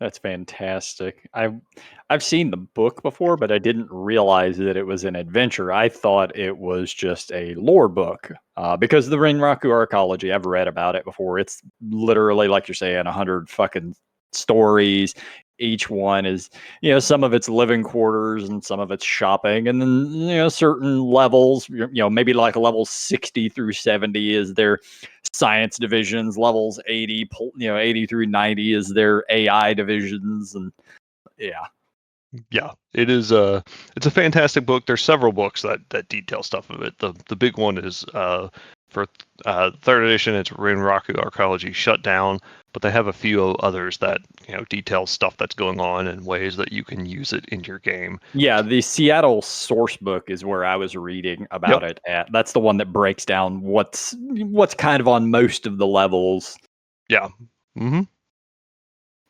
That's fantastic. I've seen the book before, but I didn't realize that it was an adventure. I thought it was just a lore book because the Renraku Arcology, I've read about it before. It's literally, like you're saying, 100 fucking stories. Each one is, some of it's living quarters and some of it's shopping. And then, certain levels, maybe like level 60 through 70 is their science divisions, levels 80, 80 through 90 is their AI divisions. And yeah, it is it's a fantastic book. There's several books that detail stuff of it. The big one is for third edition, it's Renraku Arcology Shutdown, but they have a few others that detail stuff that's going on and ways that you can use it in your game. Yeah, the Seattle source book is where I was reading about it at. That's the one that breaks down what's kind of on most of the levels. Yeah. Mm-hmm.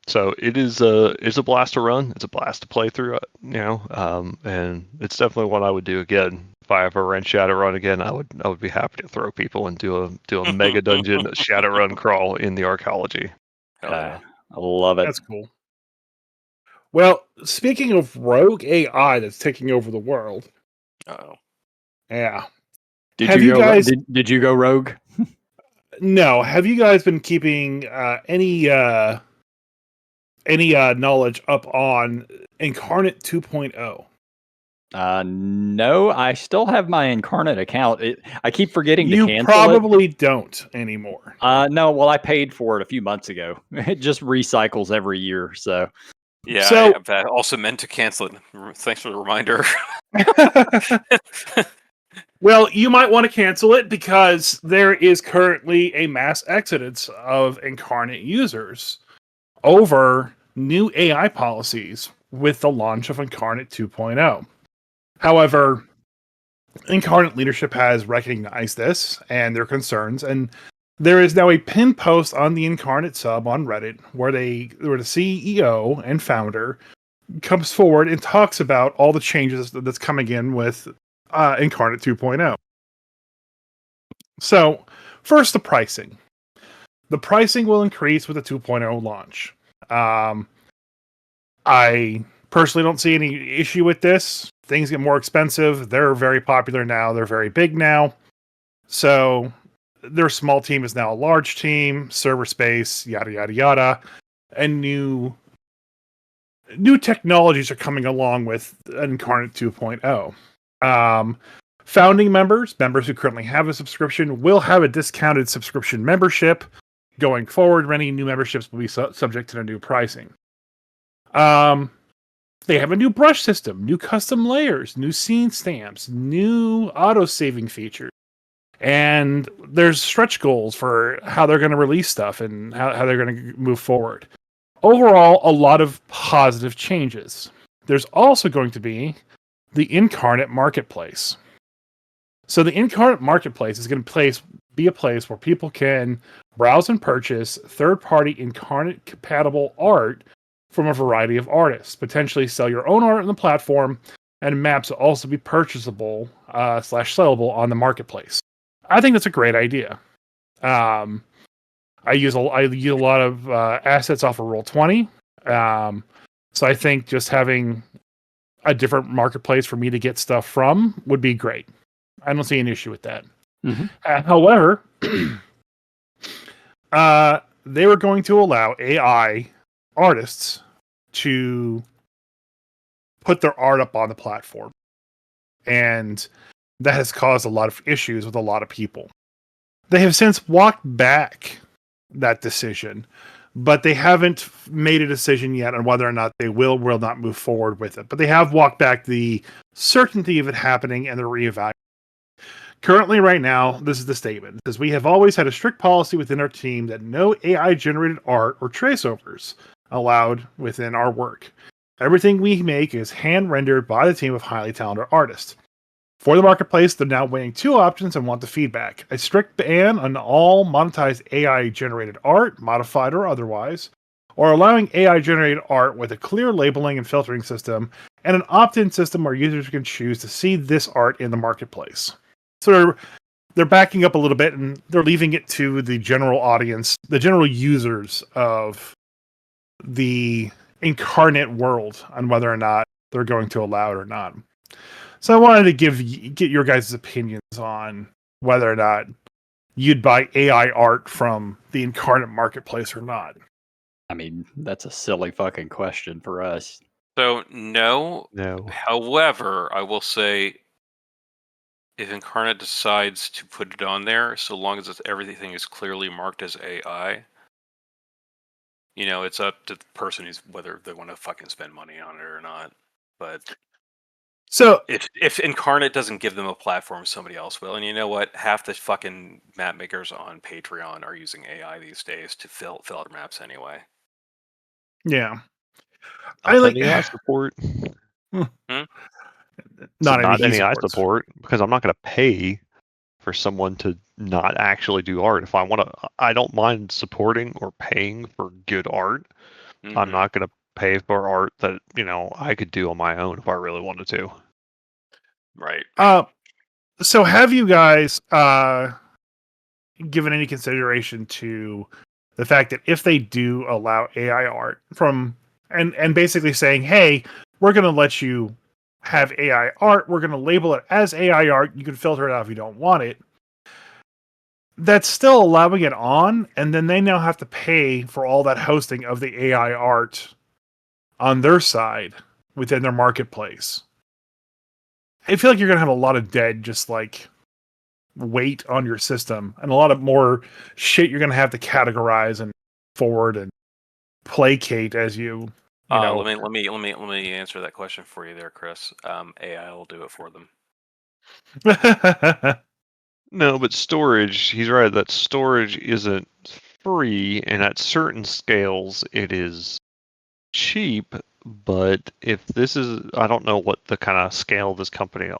So it's a blast to run. It's a blast to play through. And it's definitely what I would do again. If I ever ran Shadowrun again, I would be happy to throw people and do a mega dungeon Shadowrun crawl in the arcology. Hell yeah. I love it. That's cool. Well, speaking of rogue AI that's taking over the world. Uh-oh. Yeah. Did you go rogue? No. Have you guys been keeping any knowledge up on Incarnate 2.0? No, I still have my Incarnate account. I keep forgetting to cancel it. You probably don't anymore. No, well, I paid for it a few months ago. It just recycles every year, so. Yeah, So- I also meant to cancel it. Thanks for the reminder. Well, you might want to cancel it because there is currently a mass exodus of Incarnate users over new AI policies with the launch of Incarnate 2.0. However, Incarnate leadership has recognized this and their concerns, and there is now a pin post on the Incarnate sub on Reddit where the CEO and founder comes forward and talks about all the changes that's coming in with Incarnate 2.0. So, first, the pricing. The pricing will increase with the 2.0 launch. I personally don't see any issue with this. Things get more expensive. They're very popular now. They're very big now. So, their small team is now a large team, server space, yada, yada, yada. And new technologies are coming along with Incarnate 2.0. Founding members who currently have a subscription, will have a discounted subscription membership. Going forward, any new memberships will be subject to the new pricing. They have a new brush system, new custom layers, new scene stamps, new auto-saving features. And there's stretch goals for how they're going to release stuff and how they're going to move forward. Overall, a lot of positive changes. There's also going to be the Incarnate Marketplace. So the Incarnate Marketplace is going to be a place where people can browse and purchase third-party Incarnate-compatible art from a variety of artists. Potentially sell your own art on the platform, and maps will also be purchasable / sellable on the marketplace. I think that's a great idea. I use a lot of assets off of Roll20. So I think just having a different marketplace for me to get stuff from would be great. I don't see an issue with that. Mm-hmm. However, they were going to allow AI artists to put their art up on the platform. And that has caused a lot of issues with a lot of people. They have since walked back that decision, but they haven't made a decision yet on whether or not they will not move forward with it. But they have walked back the certainty of it happening, and they're reevaluating. Currently, right now, this is the statement. It says, we have always had a strict policy within our team that no AI-generated art or traceovers allowed within our work. Everything we make is hand-rendered by the team of highly talented artists. For the marketplace, they're now weighing two options and want the feedback. A strict ban on all monetized AI-generated art, modified or otherwise, or allowing AI-generated art with a clear labeling and filtering system, and an opt-in system where users can choose to see this art in the marketplace. So they're backing up a little bit, and they're leaving it to the general audience, the general users of the Incarnate world on whether or not they're going to allow it or not. So I wanted to get your guys' opinions on whether or not you'd buy AI art from the Incarnate Marketplace or not. I mean, that's a silly fucking question for us. So, no. However, I will say, if Incarnate decides to put it on there, so long as everything is clearly marked as AI, it's up to the person whether they want to fucking spend money on it or not. But so if Incarnate doesn't give them a platform, somebody else will. And you know what? Half the fucking map makers on Patreon are using AI these days to fill out maps anyway. Yeah. I like AI support. Not any AI support, because I'm not going to pay for someone to not actually do art. If I want to, I don't mind supporting or paying for good art, I'm not going to pay for art that I could do on my own if I really wanted to. Right. So have you guys given any consideration to the fact that if they do allow AI art from and basically saying, hey, we're going to let you have AI art, we're going to label it as AI art, you can filter it out if you don't want it. That's still allowing it on, and then they now have to pay for all that hosting of the AI art on their side within their marketplace. I feel like you're going to have a lot of dead just like weight on your system and a lot of more shit you're going to have to categorize and forward and placate as you know. Let me answer that question for you there, Chris. AI will do it for them. No, but storage, he's right, that storage isn't free, and at certain scales it is cheap, but if this is, I don't know what the kind of scale this company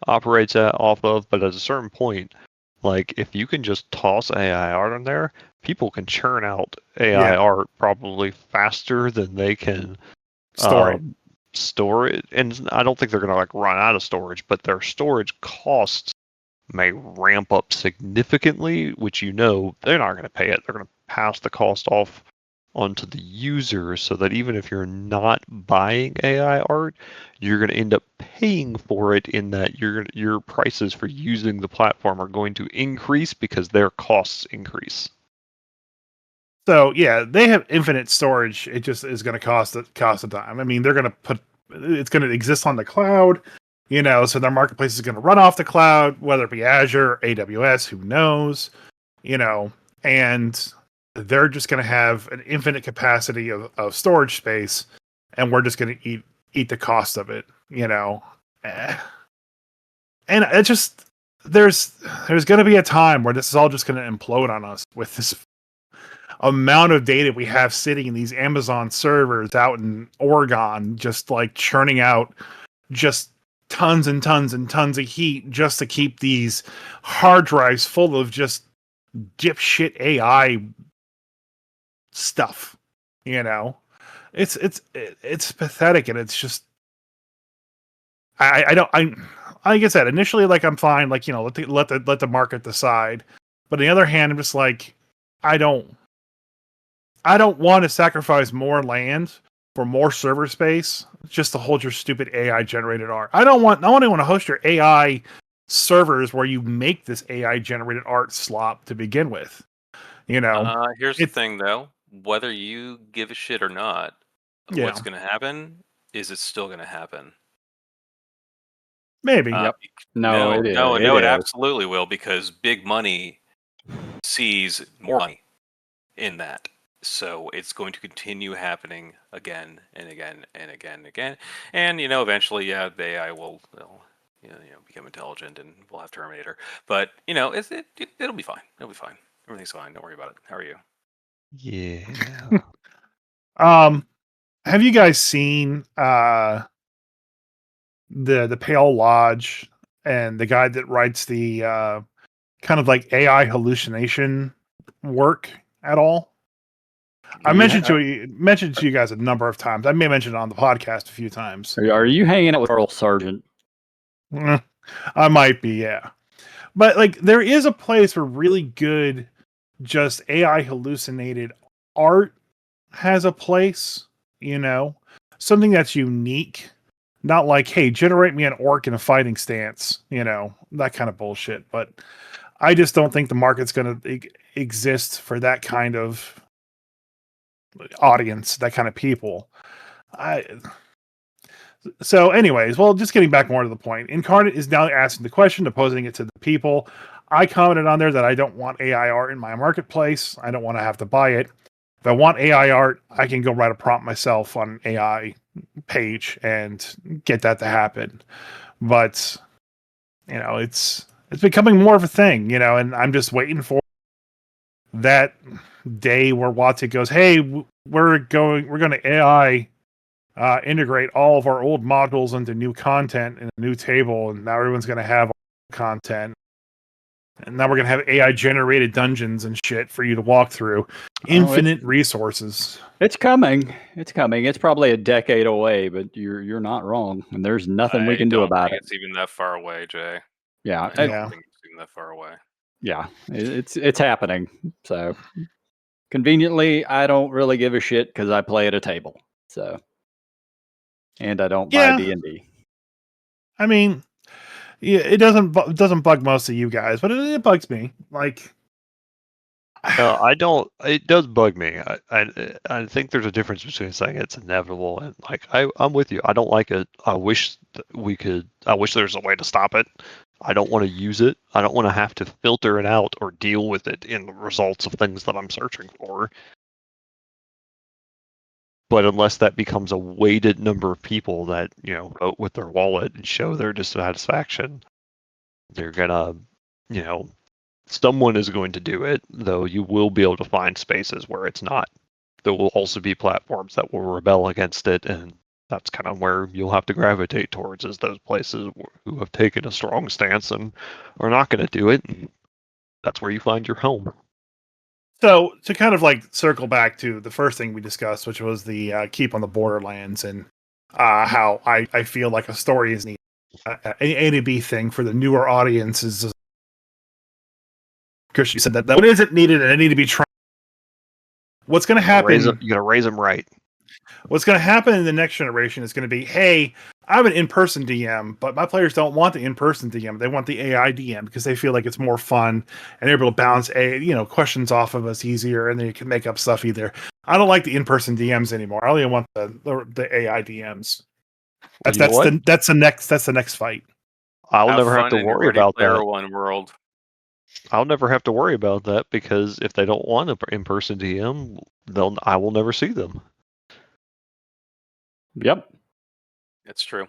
operates at off of, but at a certain point, like if you can just toss AI art on there, people can churn out AI art probably faster than they can store it. And I don't think they're going to like run out of storage, but their storage costs may ramp up significantly, which they're not going to pay it. They're going to pass the cost off onto the user so that even if you're not buying AI art, you're going to end up paying for it in that your prices for using the platform are going to increase because their costs increase. So yeah, they have infinite storage. It just is going to cost a dime. I mean, they're going to it's going to exist on the cloud, so their marketplace is going to run off the cloud, whether it be Azure, AWS, who knows, and they're just going to have an infinite capacity of storage space, and we're just going to eat the cost of it, And it's just there's going to be a time where this is all just going to implode on us with this amount of data we have sitting in these Amazon servers out in Oregon, just like churning out just tons and tons and tons of heat just to keep these hard drives full of just dipshit AI stuff. It's pathetic, and it's just I like I said initially, like I'm fine, like let the market decide, but on the other hand, I'm just like I don't want to sacrifice more land for more server space just to hold your stupid AI generated art. I don't want to host your AI servers where you make this AI generated art slop to begin with. Here's the thing though, whether you give a shit or not, what's going to happen is it's still going to happen. Maybe. Yep. It absolutely will, because big money sees more money in that. So it's going to continue happening again and again and again and again. And, eventually, the AI will become intelligent and we'll have Terminator. But, it'll be fine. It'll be fine. Everything's fine. Don't worry about it. How are you? Yeah. Have you guys seen the Pale Lodge and the guy that writes the kind of like AI hallucination work at all? I mentioned to you guys a number of times. I may mention it on the podcast a few times. Are you hanging out with Earl Sargent? I might be, yeah. But like, there is a place where really good, just AI hallucinated art has a place. Something that's unique. Not like, hey, generate me an orc in a fighting stance. That kind of bullshit. But I just don't think the market's going to exist for that kind of audience, that kind of people. So anyways, well, just getting back more to the point, Incarnate is now asking the question, posing it to the people. I commented on there that I don't want AI art in my marketplace. I don't want to have to buy it. If I want AI art, I can go write a prompt myself on an AI page and get that to happen. But it's becoming more of a thing, and I'm just waiting for that day where WotC goes, hey, we're going to AI integrate all of our old modules into new content in a new table, and now everyone's going to have content. And now we're going to have AI generated dungeons and shit for you to walk through. Infinite resources. It's coming. It's coming. It's probably a decade away, but you're not wrong. And there's nothing we can do about it. It's even that far away, Jay. Yeah. I don't think it's even that far away. Yeah. It's happening. So conveniently, I don't really give a shit because I play at a table. So, and I don't buy D&D. I mean, yeah, it doesn't bug most of you guys, but it bugs me. Like, I don't. It does bug me. I think there's a difference between saying it's inevitable and like I'm with you. I don't like it. I wish we could. I wish there's a way to stop it. I don't want to use it. I don't want to have to filter it out or deal with it in the results of things that I'm searching for. But unless that becomes a weighted number of people that, vote with their wallet and show their dissatisfaction, they're gonna, someone is going to do it, though you will be able to find spaces where it's not. There will also be platforms that will rebel against it, and that's kind of where you'll have to gravitate towards, is those places who have taken a strong stance and are not going to do it. And that's where you find your home. So to kind of like circle back to the first thing we discussed, which was the keep on the Borderlands, and how I feel like a story is needed. An A to B thing for the newer audiences. Kristian said that one isn't needed and it need to be tried. What's going to happen? You got to raise them right. What's going to happen in the next generation is going to be, hey, I'm an in-person DM, but my players don't want the in-person DM. They want the AI DM because they feel like it's more fun and they're able to bounce questions off of us easier, and they can make up stuff either. I don't like the in-person DMs anymore. I only want the AI DMs. That's the next fight. I'll never have to worry about that. One world. I'll never have to worry about that, because if they don't want an in-person DM, I will never see them. Yep. It's true.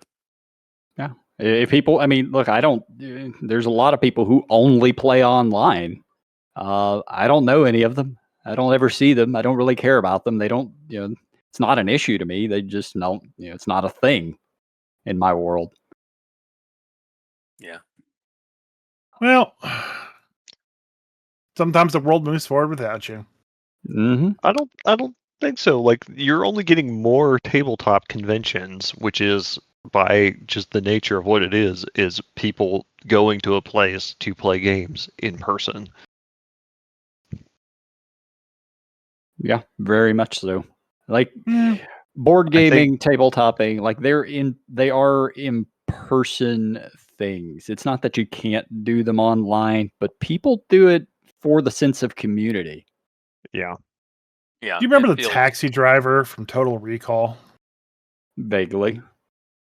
Yeah. If people, look, there's a lot of people who only play online. I don't know any of them. I don't ever see them. I don't really care about them. They don't, it's not an issue to me. They just don't, it's not a thing in my world. Yeah. Well, sometimes the world moves forward without you. Mm-hmm. I don't think so. Like, you're only getting more tabletop conventions, which is, by just the nature of what it is people going to a place to play games in person. Yeah, very much so. Like board gaming, tabletopping, like they are in-person things. It's not that you can't do them online, but people do it for the sense of community. Yeah. Yeah. Do you remember the taxi driver from Total Recall? Vaguely.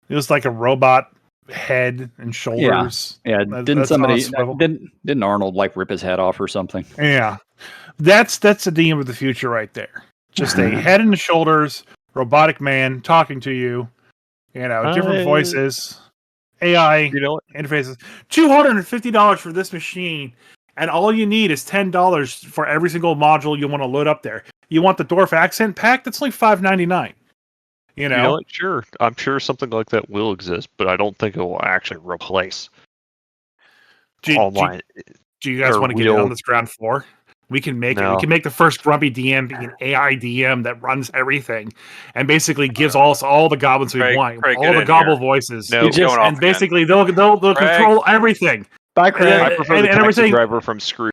It was like a robot head and shoulders. Yeah. Didn't Arnold like rip his head off or something? Yeah. That's the DM of the future right there. Just a head and shoulders, robotic man talking to you, different voices, AI interfaces. $250 for this machine, and all you need is $10 for every single module you want to load up there. You want the Dwarf accent pack? That's only $5.99. You know what? Sure. I'm sure something like that will exist, but I don't think it will actually replace online. Do you guys want to get in on this ground floor? We can make it. We can make the first Grumpy DM be an AI DM that runs everything and basically gives us all the goblins we want, all the gobble voices. No, and basically they'll control everything. Bye, Craig. I prefer the taxi driver from Scrooge.